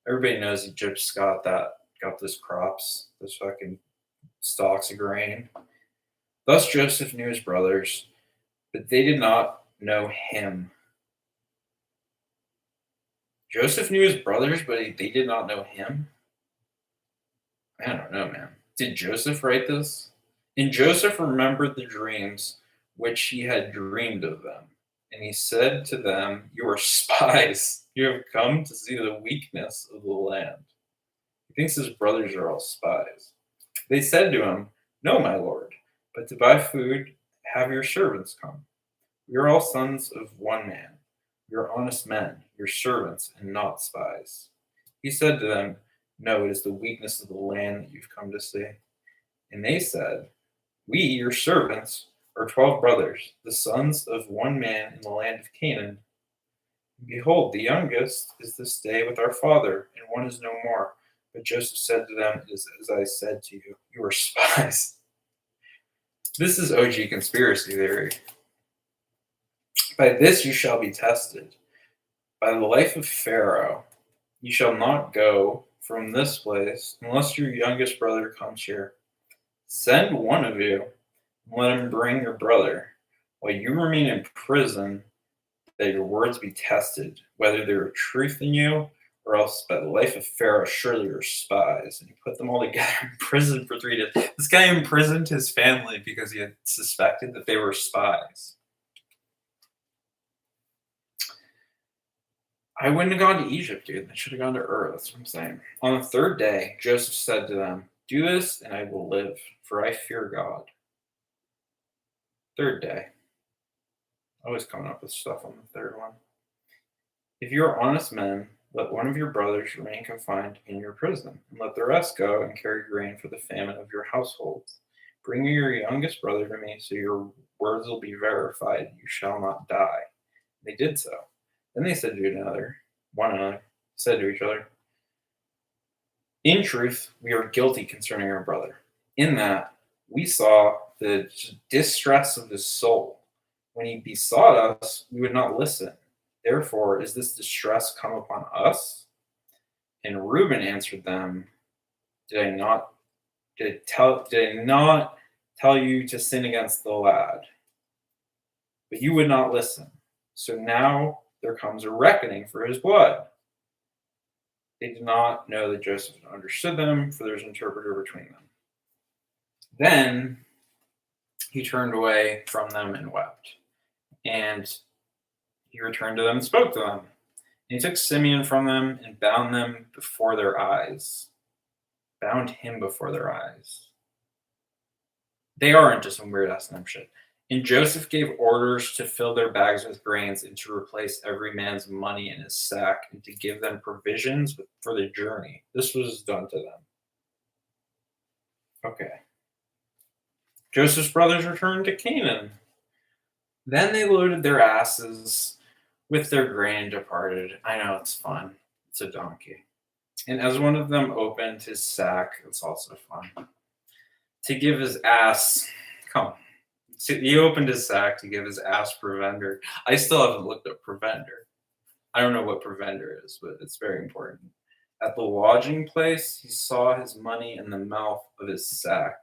Everybody knows Egypt's got those crops, those fucking stalks of grain. Thus Joseph knew his brothers, but they did not know him. Joseph knew his brothers, but they did not know him? I don't know, man. Did Joseph write this? And Joseph remembered the dreams which he had dreamed of them. And he said to them, you are spies. You have come to see the weakness of the land. He thinks his brothers are all spies. They said to him, no, my lord, but to buy food, have your servants come. We are all sons of one man. We are honest men, your servants, and not spies. He said to them, no, it is the weakness of the land that you've come to see. And they said, we, your servants, are 12 brothers, the sons of one man in the land of Canaan. Behold, the youngest is this day with our father, and one is no more. But Joseph said to them, it is as I said to you, you are spies. This is OG conspiracy theory. By this you shall be tested. By the life of Pharaoh, you shall not go from this place unless your youngest brother comes here. Send one of you, and let him bring your brother, while you remain in prison, that your words be tested, whether there are truth in you, or else by the life of Pharaoh, surely you're spies. And he put them all together in prison for 3 days. This guy imprisoned his family because he had suspected that they were spies. I wouldn't have gone to Egypt, dude. I should have gone to Ur. That's what I'm saying. On the third day, Joseph said to them, do this, and I will live, for I fear God. Third day. Always coming up with stuff on the third one. If you are honest men, let one of your brothers remain confined in your prison, and let the rest go and carry grain for the famine of your households. Bring your youngest brother to me, so your words will be verified. You shall not die. They did so. Then they said to one another, said to each other, in truth, we are guilty concerning our brother, in that we saw the distress of his soul. When he besought us, we would not listen. Therefore, is this distress come upon us? And Reuben answered them, Did I not tell you to sin against the lad? But you would not listen. So now there comes a reckoning for his blood. They did not know that Joseph understood them, for there's an interpreter between them. Then he turned away from them and wept. And he returned to them and spoke to them. And he took Simeon from them and bound them before their eyes. Bound him before their eyes. They are into some weird ass shit. And Joseph gave orders to fill their bags with grains and to replace every man's money in his sack and to give them provisions for the journey. This was done to them. Okay. Joseph's brothers returned to Canaan. Then they loaded their asses with their grain and departed. I know, it's fun. It's a donkey. And as one of them opened his sack, it's also fun, to give his ass, So he opened his sack to give his ass provender. I still haven't looked up provender. I don't know what provender is, but it's very important. At the lodging place, he saw his money in the mouth of his sack.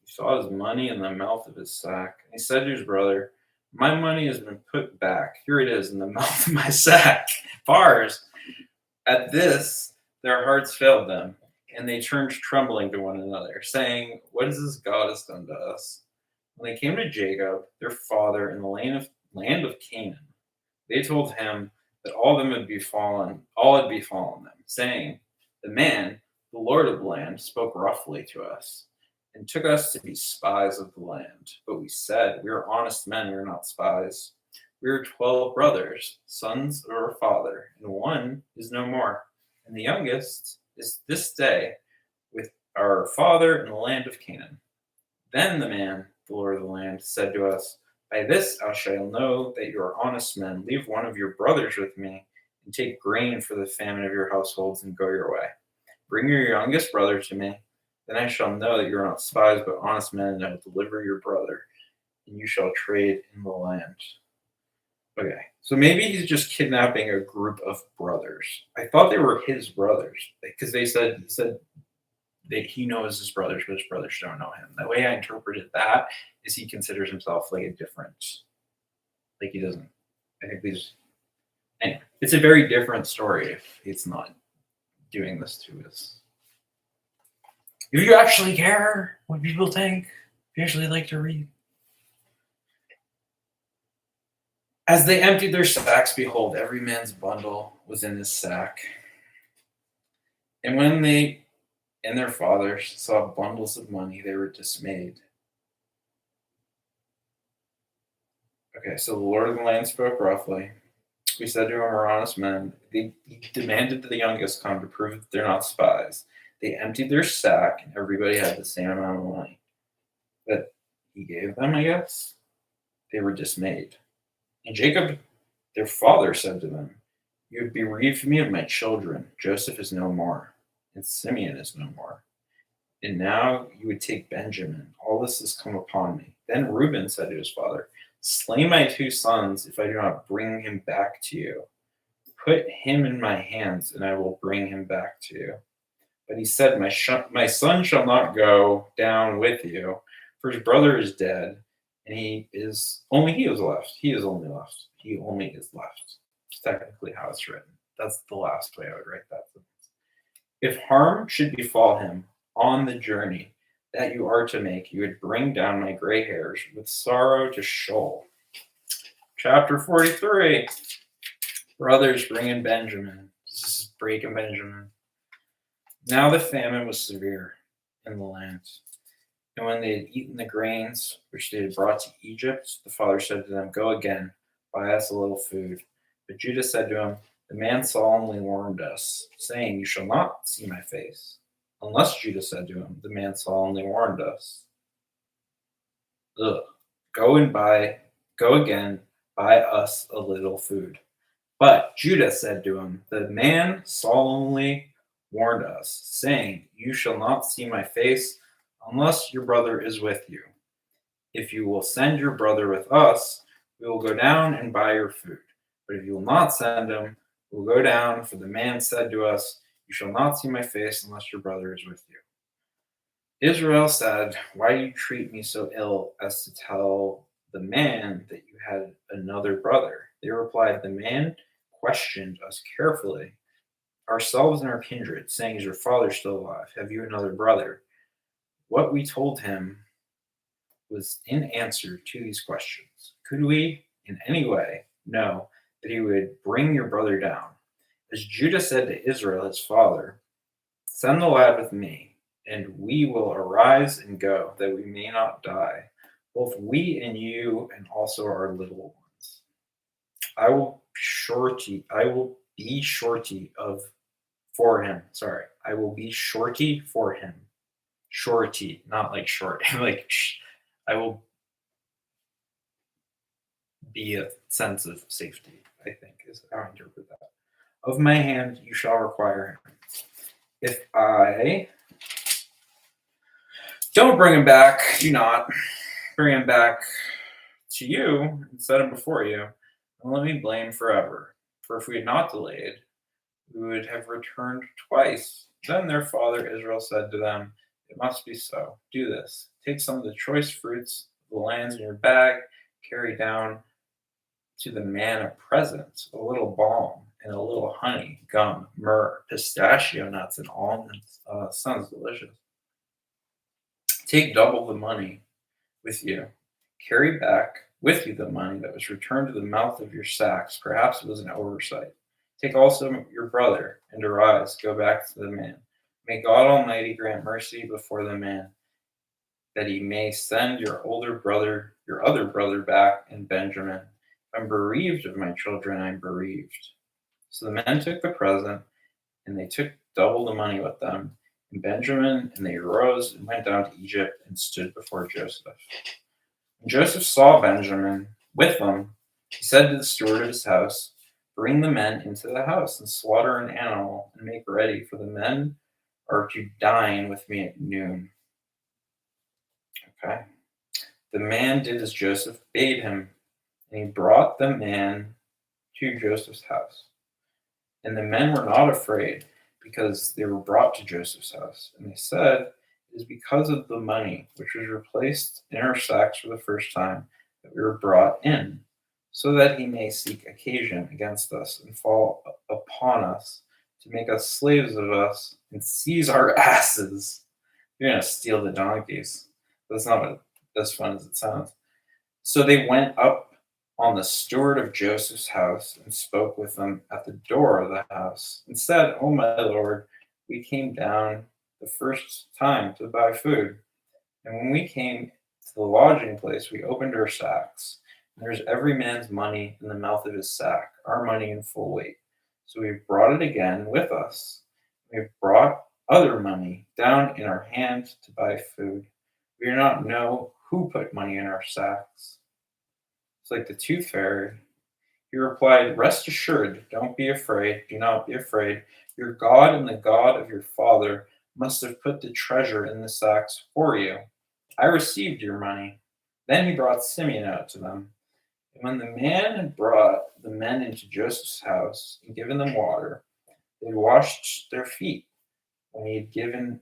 He saw his money in the mouth of his sack. And he said to his brother, my money has been put back. Here it is in the mouth of my sack. Bars. At this, their hearts failed them, and they turned trembling to one another, saying, what is this God has done to us? When they came to Jacob, their father, in the land of Canaan, they told him that all had befallen them, saying, the man, the Lord of the land, spoke roughly to us, and took us to be spies of the land. But we said, we are honest men, we are not spies. We are 12 brothers, sons of our father, and one is no more. And the youngest is this day with our father in the land of Canaan. Then the man, the Lord of the land, said to us, by this I shall know that you are honest men. Leave one of your brothers with me, and take grain for the famine of your households, and go your way. Bring your youngest brother to me. Then I shall know that you are not spies, but honest men, and I will deliver your brother, and you shall trade in the land. Okay, so maybe he's just kidnapping a group of brothers. I thought they were his brothers, because he said that he knows his brothers, but his brothers don't know him. The way I interpreted that is he considers himself like a different, like he doesn't. I think anyway, it's a very different story if he's not doing this to us. If you actually care what people think, if you actually like to read. As they emptied their sacks, behold, every man's bundle was in his sack. And when they and their fathers saw bundles of money, they were dismayed. Okay, so the Lord of the land spoke roughly. We said to him, we're honest men. He demanded that the youngest come to prove that they're not spies. They emptied their sack, and everybody had the same amount of money that he gave them, I guess. They were dismayed. And Jacob, their father, said to them, you have bereaved me of my children. Joseph is no more, and Simeon is no more. And now you would take Benjamin. All this has come upon me. Then Reuben said to his father, slay my 2 sons if I do not bring him back to you. Put him in my hands, and I will bring him back to you. But he said, my son shall not go down with you, for his brother is dead, and he is left. He is only left. He only is left. It's technically how it's written. That's the last way I would write that. If harm should befall him on the journey that you are to make, you would bring down my gray hairs with sorrow to Sheol. Chapter 43. Brothers bring in Benjamin. This is breaking Benjamin. Now the famine was severe in the land. And when they had eaten the grains which they had brought to Egypt, the father said to them, go again, buy us a little food. But Judah said to him, the man solemnly warned us, saying, you shall not see my face. Unless, Judah said to him, the man solemnly warned us. Go again, buy us a little food. But Judah said to him, the man solemnly warned us, saying, you shall not see my face unless your brother is with you. If you will send your brother with us, we will go down and buy your food. But if you will not send him, we will go down, for the man said to us, you shall not see my face unless your brother is with you. Israel said, why do you treat me so ill as to tell the man that you had another brother? They replied, the man questioned us carefully, ourselves and our kindred, saying, is your father still alive? Have you another brother? What we told him was in answer to these questions. Could we, in any way, know that he would bring your brother down? As Judah said to Israel, his father, send the lad with me, and we will arise and go, that we may not die, both we and you, and also our little ones. I will be shorty for him. I will be shorty for him. Shorty, not like short. I will be a sense of safety, I think, is how I interpret that. Of my hand you shall require him. If I don't bring him back, do not bring him back to you and set him before you, and let me blame forever. For if we had not delayed, we would have returned twice. Then their father Israel said to them, it must be so. Do this. Take some of the choice fruits of the lands in your bag, carry down to the man a present, a little balm and a little honey, gum, myrrh, pistachio nuts, and almonds. Sounds delicious. Take double the money with you. Carry back with you the money that was returned to the mouth of your sacks. Perhaps it was an oversight. Take also your brother, and arise, go back to the man. May God Almighty grant mercy before the man, that he may send your other brother back in Benjamin. I'm bereaved of my children, I'm bereaved. So the men took the present, and they took double the money with them in Benjamin, and they arose and went down to Egypt and stood before Joseph. When Joseph saw Benjamin with them, he said to the steward of his house, bring the men into the house and slaughter an animal and make ready, for the men are to dine with me at noon. Okay. The man did as Joseph bade him, and he brought the man to Joseph's house. And the men were not afraid, because they were brought to Joseph's house. And they said, it is because of the money which was replaced in our sacks for the first time that we were brought in, so that he may seek occasion against us and fall upon us to make us slaves of us and seize our asses. You're going to steal the donkeys. That's not as fun as it sounds. So they went up on the steward of Joseph's house and spoke with them at the door of the house and said, oh, my lord, we came down the first time to buy food. And when we came to the lodging place, we opened our sacks. And there's every man's money in the mouth of his sack, our money in full weight. So we've brought it again with us. We've brought other money down in our hand to buy food. We do not know who put money in our sacks. It's like the tooth fairy. He replied, rest assured, don't be afraid, do not be afraid. Your God and the God of your father must have put the treasure in the sacks for you. I received your money." Then he brought Simeon out to them. And when the man had brought the men into Joseph's house and given them water, they washed their feet. When he had given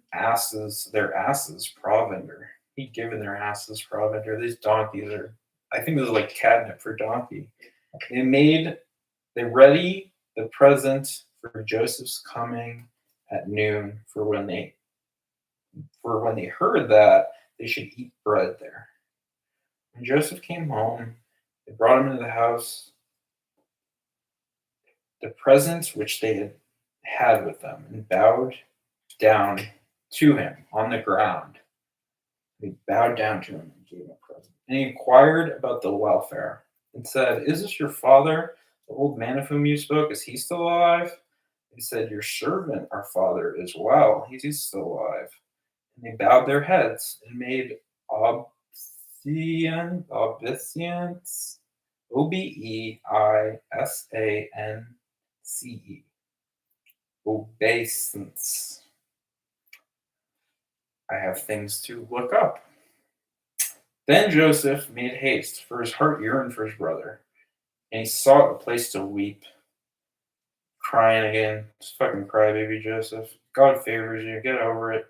their asses provender, he'd given their asses provender. These donkeys are, I think this is like catnip for donkey. They ready the present for Joseph's coming at noon. For when they heard that they should eat bread there. When Joseph came home, they brought him into the house, the present which they had with them, and bowed down to him on the ground. They bowed down to him and gave him a present. And he inquired about the welfare and said, "Is this your father, the old man of whom you spoke? Is he still alive?" He said, "Your servant, our father, is well. He's still alive." And they bowed their heads and made obeisance, Obeisance, obeisance. I have things to look up. Then Joseph made haste, for his heart yearned for his brother, and he sought a place to weep. Crying again. Just fucking cry, baby Joseph. God favors you. Get over it.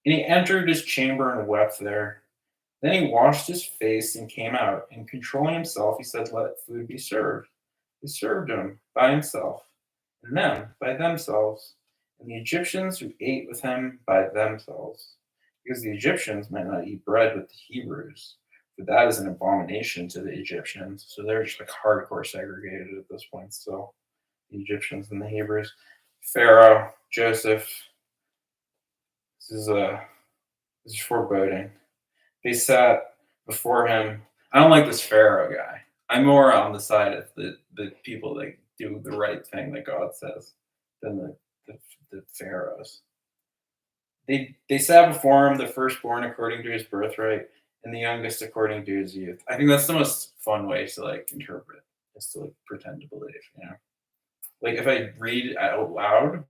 And he entered his chamber and wept there. Then he washed his face and came out, and controlling himself, he said, "Let food be served." They served him by himself, and them by themselves, and the Egyptians who ate with him by themselves, because the Egyptians might not eat bread with the Hebrews, for that is an abomination to the Egyptians. So they're just like hardcore segregated at this point. So the Egyptians and the Hebrews, Pharaoh, Joseph. This is foreboding. They sat before him. I don't like this Pharaoh guy. I'm more on the side of the people that do the right thing that God says than the pharaohs. They sat before him, the firstborn according to his birthright, and the youngest according to his youth. I think that's the most fun way to like interpret, is to like pretend to believe, you know. Like if I read it out loud,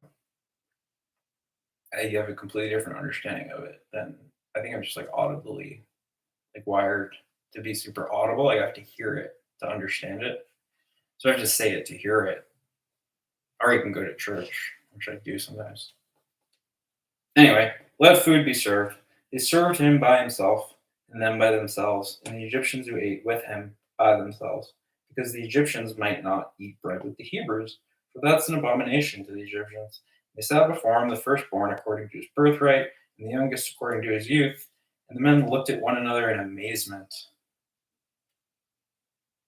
I have a completely different understanding of it than I think I'm just like audibly like wired to be super audible. Like I have to hear it to understand it. So I have to say it to hear it. Or you can go to church, which I do sometimes. Anyway, let food be served. They served him by himself, and them by themselves, and the Egyptians who ate with him by themselves, because the Egyptians might not eat bread with the Hebrews, for that's an abomination to the Egyptians. They sat before him, the firstborn according to his birthright, and the youngest according to his youth, and the men looked at one another in amazement.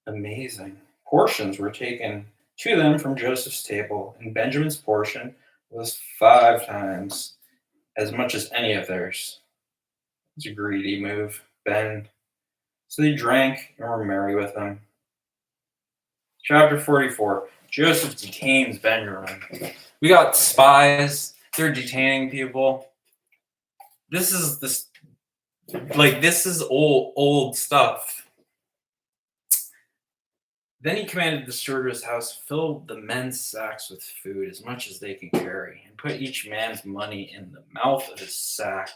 Amazing. Portions were taken to them from Joseph's table, and Benjamin's portion was 5 times as much as any of theirs. It's a greedy move, Ben. So they drank and were merry with him. Chapter 44. Joseph detains Benjamin. We got spies. They're detaining people. This is old stuff. Then he commanded the steward of his house, "Fill the men's sacks with food, as much as they can carry, and put each man's money in the mouth of his sack."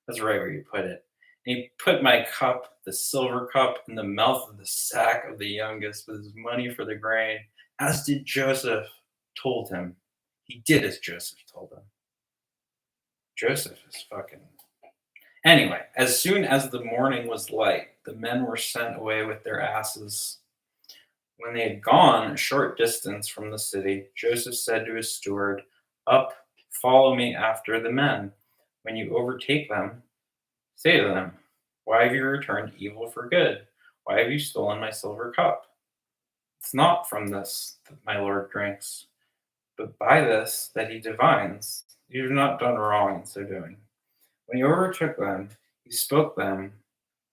That's right where you put it. And he put my cup, the silver cup, in the mouth of the sack of the youngest with his money for the grain, as did Joseph told him. He did as Joseph told him. Joseph is fucking. Anyway, as soon as the morning was light, the men were sent away with their asses. When they had gone a short distance from the city, Joseph said to his steward, "Up, follow me after the men. When you overtake them, say to them, 'Why have you returned evil for good? Why have you stolen my silver cup? It's not from this that my Lord drinks, but by this that he divines. You have not done wrong in so doing.' When he overtook them, he spoke them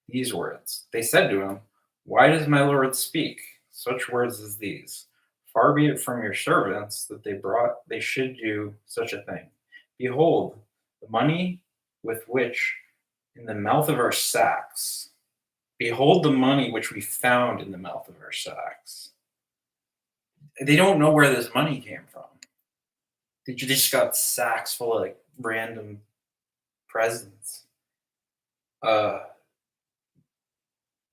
these words. They said to him, 'Why does my Lord speak such words as these? Far be it from your servants that they should do such a thing. Behold, the money with which in the mouth of our sacks. Behold the money which we found in the mouth of our sacks.'" They don't know where this money came from. They just got sacks full of like random presents. Uh,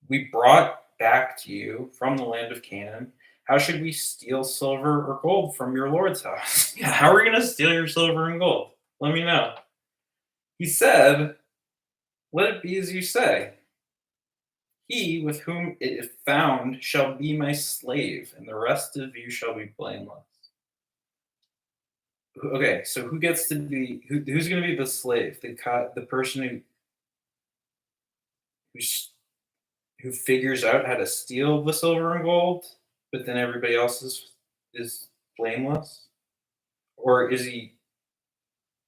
we brought back to you from the land of Canaan. How should we steal silver or gold from your Lord's house? Yeah, how are we going to steal your silver and gold? Let me know. He said, let it be as you say. He with whom it is found shall be my slave, and the rest of you shall be blameless. Okay, so who gets to be who's going to be the slave? The person who's, who figures out how to steal the silver and gold, but then everybody else is blameless, or is he?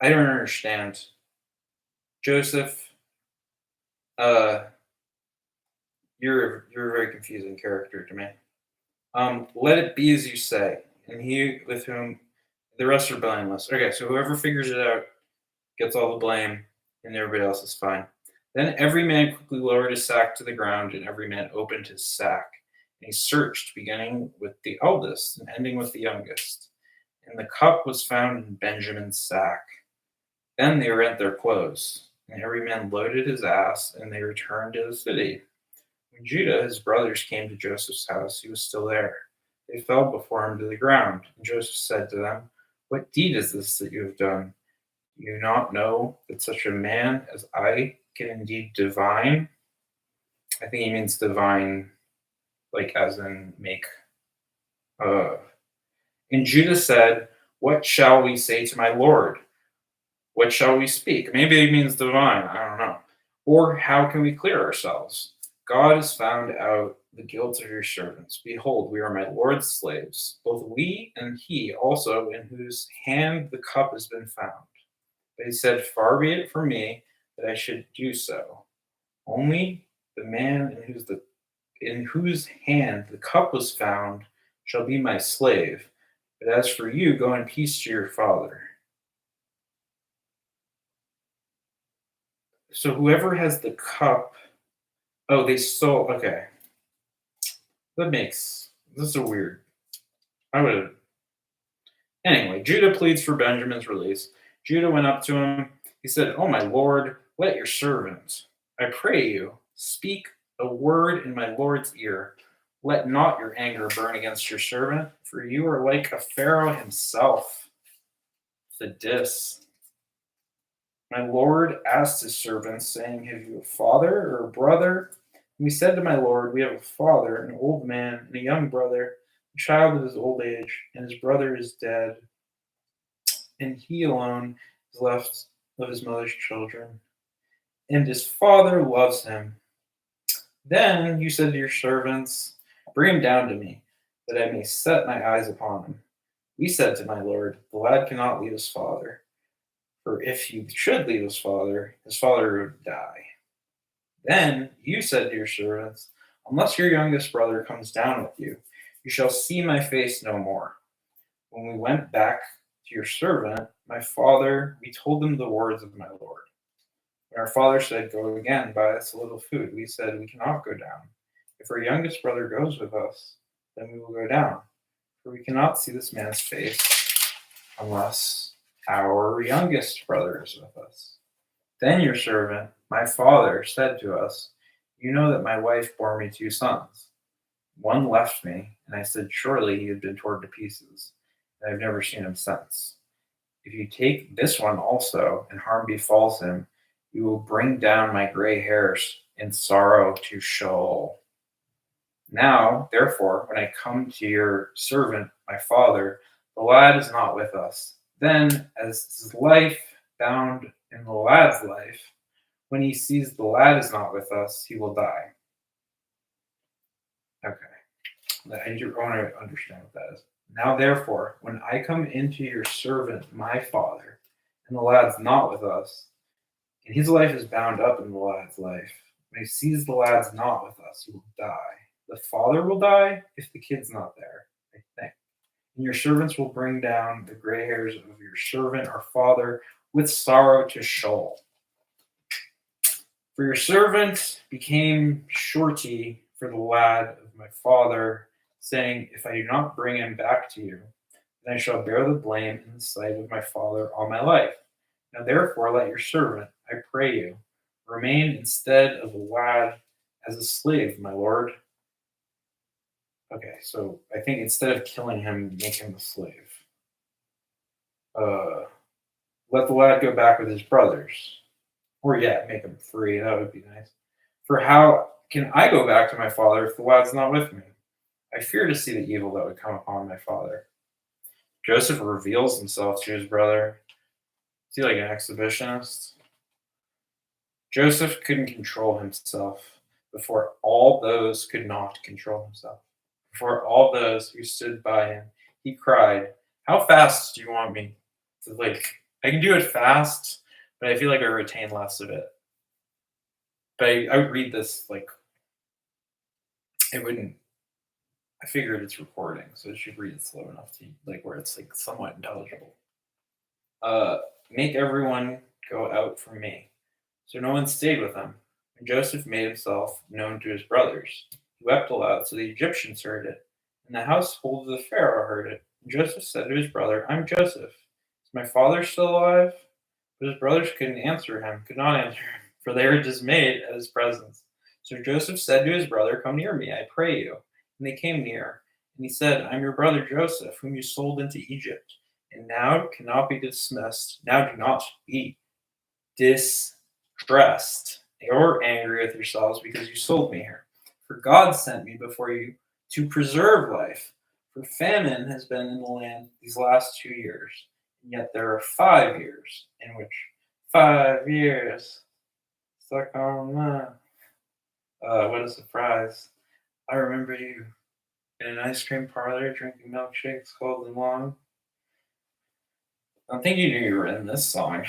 I don't understand. Joseph, uh, you're a very confusing character to me. Let it be as you say, and he with whom the rest are blameless. Okay, so whoever figures it out gets all the blame, and everybody else is fine. Then every man quickly lowered his sack to the ground, and every man opened his sack. And he searched, beginning with the eldest and ending with the youngest. And the cup was found in Benjamin's sack. Then they rent their clothes, and every man loaded his ass, and they returned to the city. When Judah, his brothers, came to Joseph's house, he was still there. They fell before him to the ground. And Joseph said to them, what deed is this that you have done? Do you not know that such a man as I can indeed divine? I think he means divine, like as in make. Uh, and Judah said, what shall we say to my Lord? What shall we speak? Maybe it means divine. I don't know. Or how can we clear ourselves? God has found out the guilt of your servants. Behold, we are my Lord's slaves, both we and he also, in whose hand the cup has been found. But he said, far be it from me that I should do so. Only the man in whose hand the cup was found shall be my slave. But as for you, go in peace to your father. So whoever has the cup, oh, they stole. Okay, this is a weird. I would have. Anyway, Judah pleads for Benjamin's release. Judah went up to him. He said, oh, my Lord, let your servant, I pray you, speak a word in my Lord's ear. Let not your anger burn against your servant, for you are like a Pharaoh himself. The diss. My Lord asked his servants, saying, have you a father or a brother? And we said to my Lord, we have a father, an old man, and a young brother, a child of his old age, and his brother is dead, and he alone is left of his mother's children, and his father loves him. Then you said to your servants, bring him down to me, that I may set my eyes upon him. We said to my Lord, the lad cannot leave his father, for if he should leave his father would die. Then you said to your servants, unless your youngest brother comes down with you, you shall see my face no more. When we went back to your servant, my father, we told him the words of my Lord. When our father said, go again, buy us a little food, we said, we cannot go down. If our youngest brother goes with us, then we will go down, for we cannot see this man's face unless our youngest brother is with us. Then your servant, my father, said to us, you know that my wife bore me 2 sons. One left me, and I said, surely he had been torn to pieces, and I've never seen him since. If you take this one also, and harm befalls him, you will bring down my gray hairs in sorrow to Sheol. Now, therefore, when I come to your servant, my father, the lad is not with us. Then, as his life bound in the lad's life, when he sees the lad is not with us, he will die. Okay. I want to understand what that is. Now, therefore, when I come into your servant, my father, and the lad's not with us, and his life is bound up in the lad's life, when he sees the lad's not with us, he will die. The father will die if the kid's not there, I think. And your servants will bring down the gray hairs of your servant, our father, with sorrow to Sheol. For your servant became surety for the lad of my father, saying, if I do not bring him back to you, then I shall bear the blame in the sight of my father all my life. Now therefore let your servant, I pray you. Remain instead of a lad as a slave, my lord. Okay, so I think instead of killing him, make him a slave. Uh, Let the lad go back with his brothers. Or yeah, make him free. That would be nice. For how can I go back to my father if the lad's not with me? I fear to see the evil that would come upon my father. Joseph reveals himself to his brother. Is he like an exhibitionist? Joseph couldn't control himself before all those could not control himself. Before all those who stood by him, he cried, "How fast do you want me?" So, like, I can do it fast, but I feel like I retain less of it. But I would read this like it wouldn't. I figured it's recording, so it should read it slow enough to like where it's like somewhat intelligible. Uh, Make everyone go out from me. So no one stayed with him. And Joseph made himself known to his brothers. He wept aloud, so the Egyptians heard it, and the household of the Pharaoh heard it. And Joseph said to his brother, "I'm Joseph. Is my father still alive?" But his brothers could not answer him, for they were dismayed at his presence. So Joseph said to his brother, "Come near me, I pray you." And they came near. And he said, "I'm your brother Joseph, whom you sold into Egypt. And now cannot be dismissed. Now do not be distressed or angry with yourselves because you sold me here. For God sent me before you to preserve life. For famine has been in the land these last 2 years, and yet there are 5 years in which 5 years stuck on my. What a surprise. I remember you in an ice cream parlor drinking milkshakes cold and long. I don't think you knew you were in this song.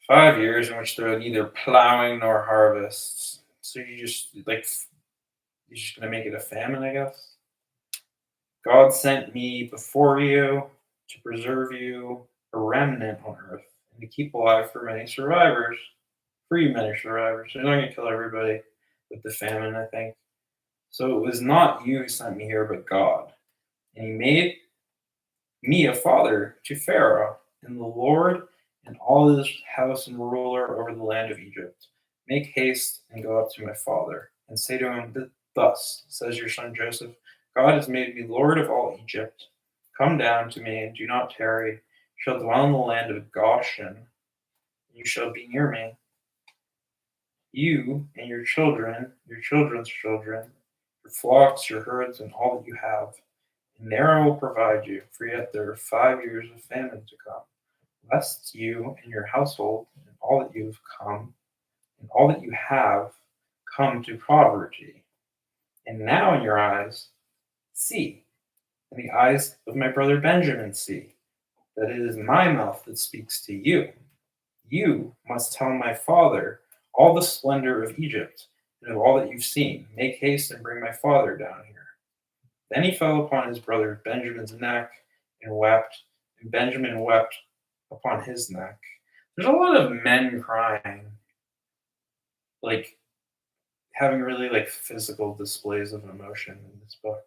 5 years in which there are neither plowing nor harvests. So you're just gonna make it a famine, I guess. God sent me before you to preserve you a remnant on earth and to keep alive for many survivors. For you many survivors. They're not gonna kill everybody with the famine, I think. So it was not you who sent me here, but God. And he made me a father to Pharaoh, and the Lord and all his house and ruler over the land of Egypt. Make haste and go up to my father, and say to him, Thus says your son Joseph, God has made me Lord of all Egypt. Come down to me, and do not tarry. You shall dwell in the land of Goshen. You shall be near me, you and your children's children, your flocks, your herds, and all that you have. And there I will provide you, for yet there are 5 years of famine to come, lest you and your household and all that you have come and all that you have come to poverty. And now in your eyes, see, and the eyes of my brother Benjamin see, that it is my mouth that speaks to you. You must tell my father all the splendor of Egypt and of all that you've seen. Make haste and bring my father down here. Then he fell upon his brother Benjamin's neck and wept, and Benjamin wept upon his neck. There's a lot of men crying, like having really like physical displays of emotion in this book.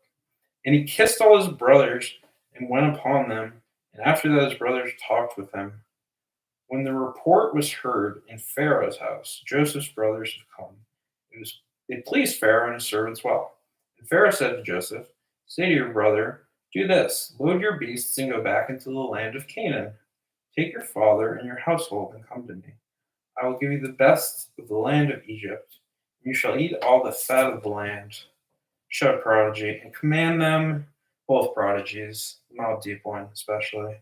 And he kissed all his brothers and went upon them, and after that his brothers talked with him. When the report was heard in Pharaoh's house, Joseph's brothers had come. It pleased Pharaoh and his servants well. And Pharaoh said to Joseph, Say to your brother, do this, load your beasts and go back into the land of Canaan. Take your father and your household and come to me. I will give you the best of the land of Egypt. You shall eat all the fat of the land. Shout prodigy, and command them, both prodigies, not deep one especially.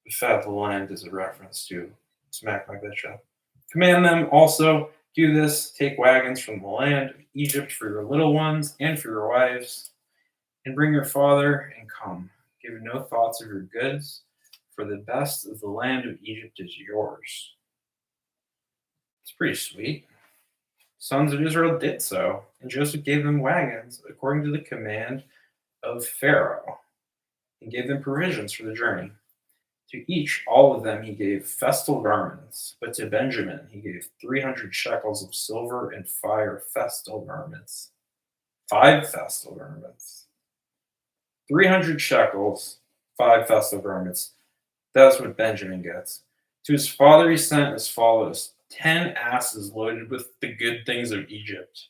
The fat of the land is a reference to Smack My Bishop. Command them also, do this, take wagons from the land of Egypt for your little ones and for your wives, and bring your father and come. Give no thoughts of your goods, for the best of the land of Egypt is yours. It's pretty sweet. Sons of Israel did so, and Joseph gave them wagons according to the command of Pharaoh, and gave them provisions for the journey. To each, all of them, he gave festal garments, but to Benjamin he gave 300 shekels of silver and 5 festal garments. 300 shekels, 5 festal garments. That's what Benjamin gets. To his father he sent as follows: 10 asses loaded with the good things of Egypt.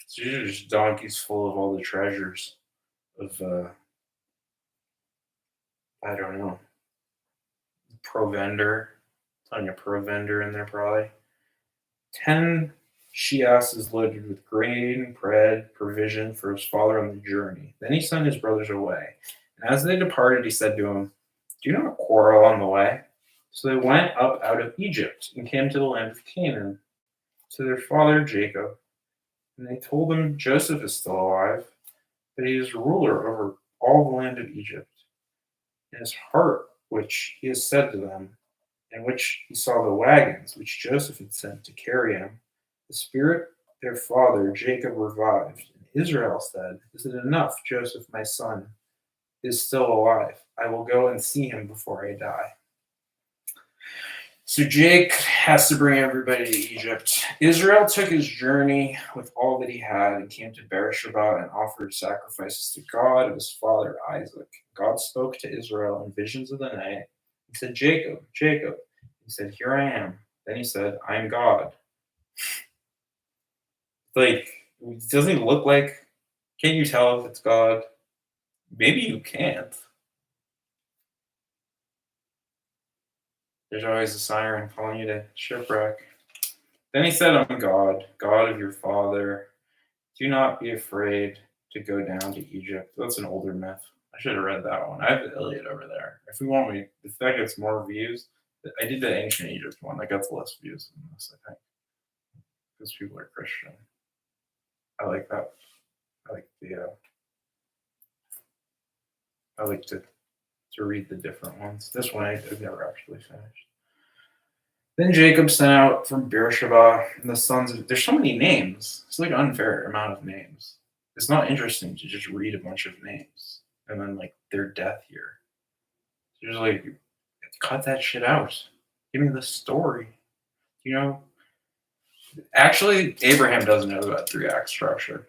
So these are just donkeys full of all the treasures of, I don't know, provender. Telling a provender in there probably. 10 she asses loaded with grain, bread, provision for his father on the journey. Then he sent his brothers away. And as they departed, he said to them, "Do not quarrel on the way." So they went up out of Egypt and came to the land of Canaan, to their father Jacob. And they told him, "Joseph is still alive, but he is ruler over all the land of Egypt." And his heart, which he has said to them, in which he saw the wagons which Joseph had sent to carry him, the spirit their father Jacob revived. And Israel said, "Is it enough, Joseph, my son, is still alive? I will go and see him before I die." So Jake has to bring everybody to Egypt. Israel took his journey with all that he had and came to Beersheba and offered sacrifices to God of his father Isaac. God spoke to Israel in visions of the night. He said, "Jacob, Jacob." He said, "Here I am." Then he said, "I am God." Like, doesn't he look like, can't you tell if it's God? Maybe you can't. There's always a siren calling you to shipwreck. Then he said, "I'm God, God of your father. Do not be afraid to go down to Egypt." That's an older myth. I should have read that one. I have the Iliad over there. If we want me, if that gets more views, I did the ancient Egypt one. That gets less views than this, I think, because people are Christian. I like that. I like the. I like to read the different ones. This one I've never actually finished. Then Jacob sent out from Beersheba and the sons of. There's so many names. It's like an unfair amount of names. It's not interesting to just read a bunch of names and then like their death here. It's just like, cut that shit out. Give me the story. You know. Actually, Abraham doesn't know about 3-act structure.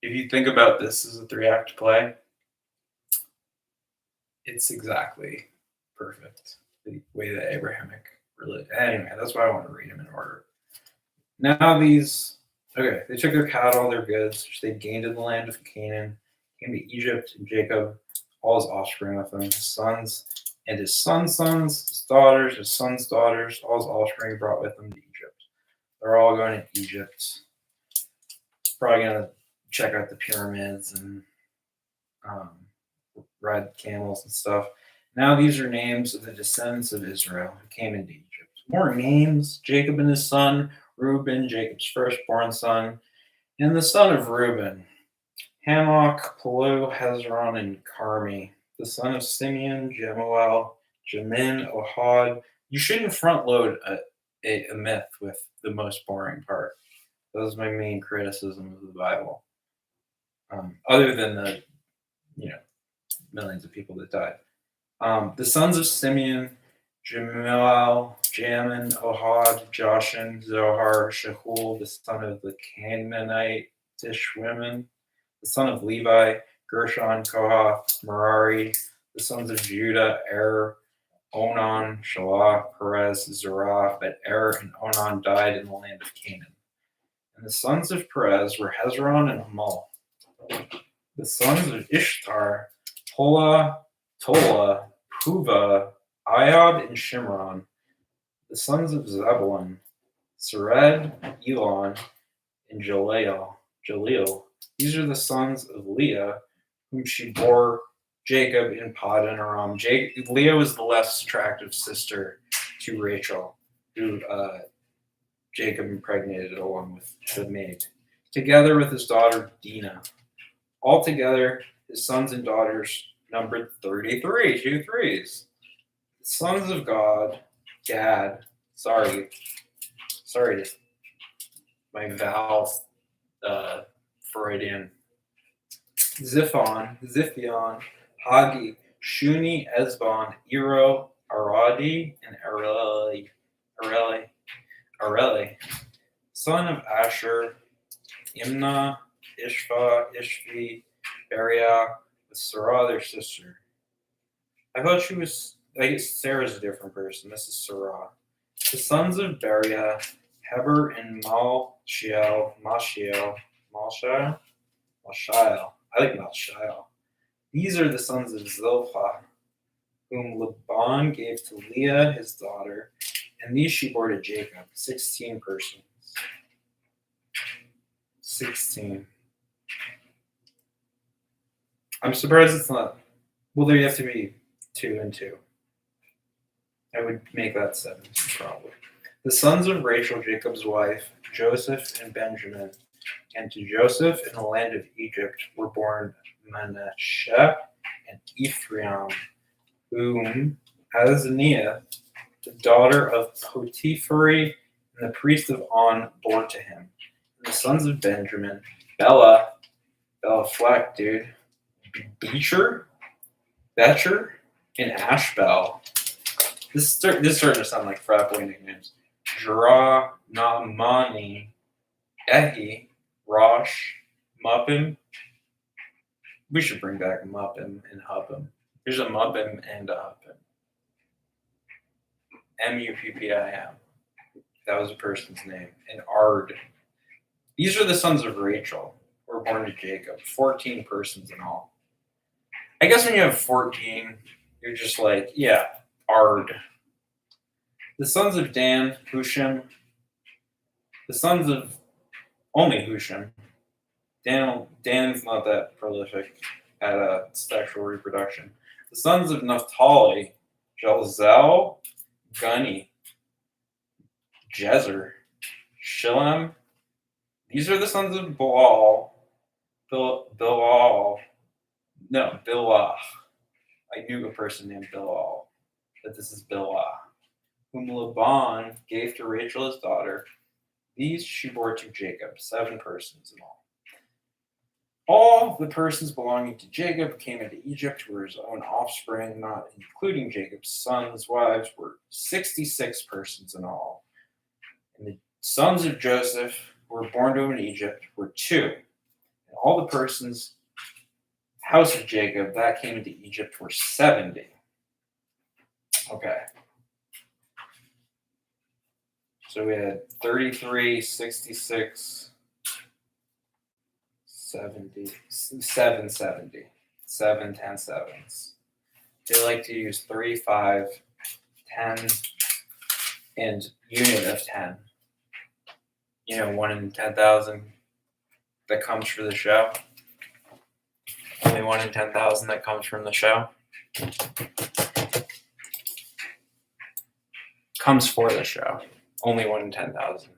If you think about this as a 3-act play, it's exactly perfect. The way that Abrahamic really. Anyway, that's why I want to read them in order. Now these. Okay, they took their cattle, their goods, which they gained in the land of Canaan, came to Egypt, and Jacob, all his offspring with him, his sons, and his sons' sons, his daughters, his sons' daughters, all his offspring he brought with him to Egypt. They're all going to Egypt. Probably going to check out the pyramids and ride camels and stuff. Now these are names of the descendants of Israel who came into Egypt. More names: Jacob and his son, Reuben, Jacob's firstborn son, and the son of Reuben, Hanok, Palu, Hezron, and Carmi. The son of Simeon, Jemuel, Jamin, Ohad. You shouldn't front load a myth with the most boring part. That was my main criticism of the Bible. Other than the, millions of people that died. The sons of Simeon, Jemuel, Jamin, Ohad, Joshin, Zohar, Shahul, the son of the Canaanitish women, the son of Levi, Gershon, Kohath, Merari, the sons of Judah, Er, Onan, Shelah, Perez, Zerah, but Er and Onan died in the land of Canaan. And the sons of Perez were Hezron and Hamul. The sons of Ishtar, Tola, Puva, Ayod, and Shimron. The sons of Zebulun, Sered, Elon, and Jaleel. These are the sons of Leah, whom she bore Jacob in Paddan Aram. Leah was the less attractive sister to Rachel, who Jacob impregnated along with the maid, together with his daughter Dinah. Altogether, his sons and daughters numbered 33, 2 3s. The sons of Gad, sorry, my vowels, Freudian. Ziphion, Hagi, Shuni, Ezbon, Ero, Aradi, and Areli. Son of Asher, Imnah, Ishva, Ishvi, Beriah, with Sarah, their sister. I thought she was I guess Sarah's a different person. This is Sarah. The sons of Beriah, Heber and Malshiel. I like Malshiel. These are the sons of Zilpah, whom Laban gave to Leah his daughter, and these she bore to Jacob, 16 persons. 16. I'm surprised it's not. Well, there have to be 2 and 2. I would make that 7, probably. The sons of Rachel, Jacob's wife, Joseph and Benjamin, and to Joseph in the land of Egypt were born Manasseh and Ephraim, whom Azaniah, the daughter of Potiphar, and the priest of On, bore to him. And the sons of Benjamin, Bela Fleck, dude, Betcher, and Ashbel. This is starting to sound like frat boy nicknames. Jerah, Naamani, Ehi, Rosh, Muppim. We should bring back Muppim and Huppim. There's a Muppim and a Huppim. Muppim. That was a person's name. And Ard. These are the sons of Rachel, who were born to Jacob. 14 persons in all. I guess when you have 14, you're just like, yeah, Ard. The sons of Dan, Hushim. The sons of only Hushim. Dan's not that prolific at sexual reproduction. The sons of Naphtali, Jalzel, Guni, Jezer, Shillem. These are the sons of Bilal. Bilah. I knew a person named Bilal, but this is Bilah, whom Laban gave to Rachel his daughter. These she bore to Jacob, 7 persons in all. All the persons belonging to Jacob came into Egypt were his own offspring, not including Jacob's sons' wives, were 66 persons in all. And the sons of Joseph who were born to him in Egypt were 2. And all the persons, house of Jacob, that came into Egypt were 70. Okay. So we had 33, 66, 70, 770, 7 10 sevens. They like to use 3, 5, 10, and unit of 10. 1 in 10,000 that comes for the show. Only 1 in 10,000 that comes from the show. Comes for the show. Only 1 in 10,000.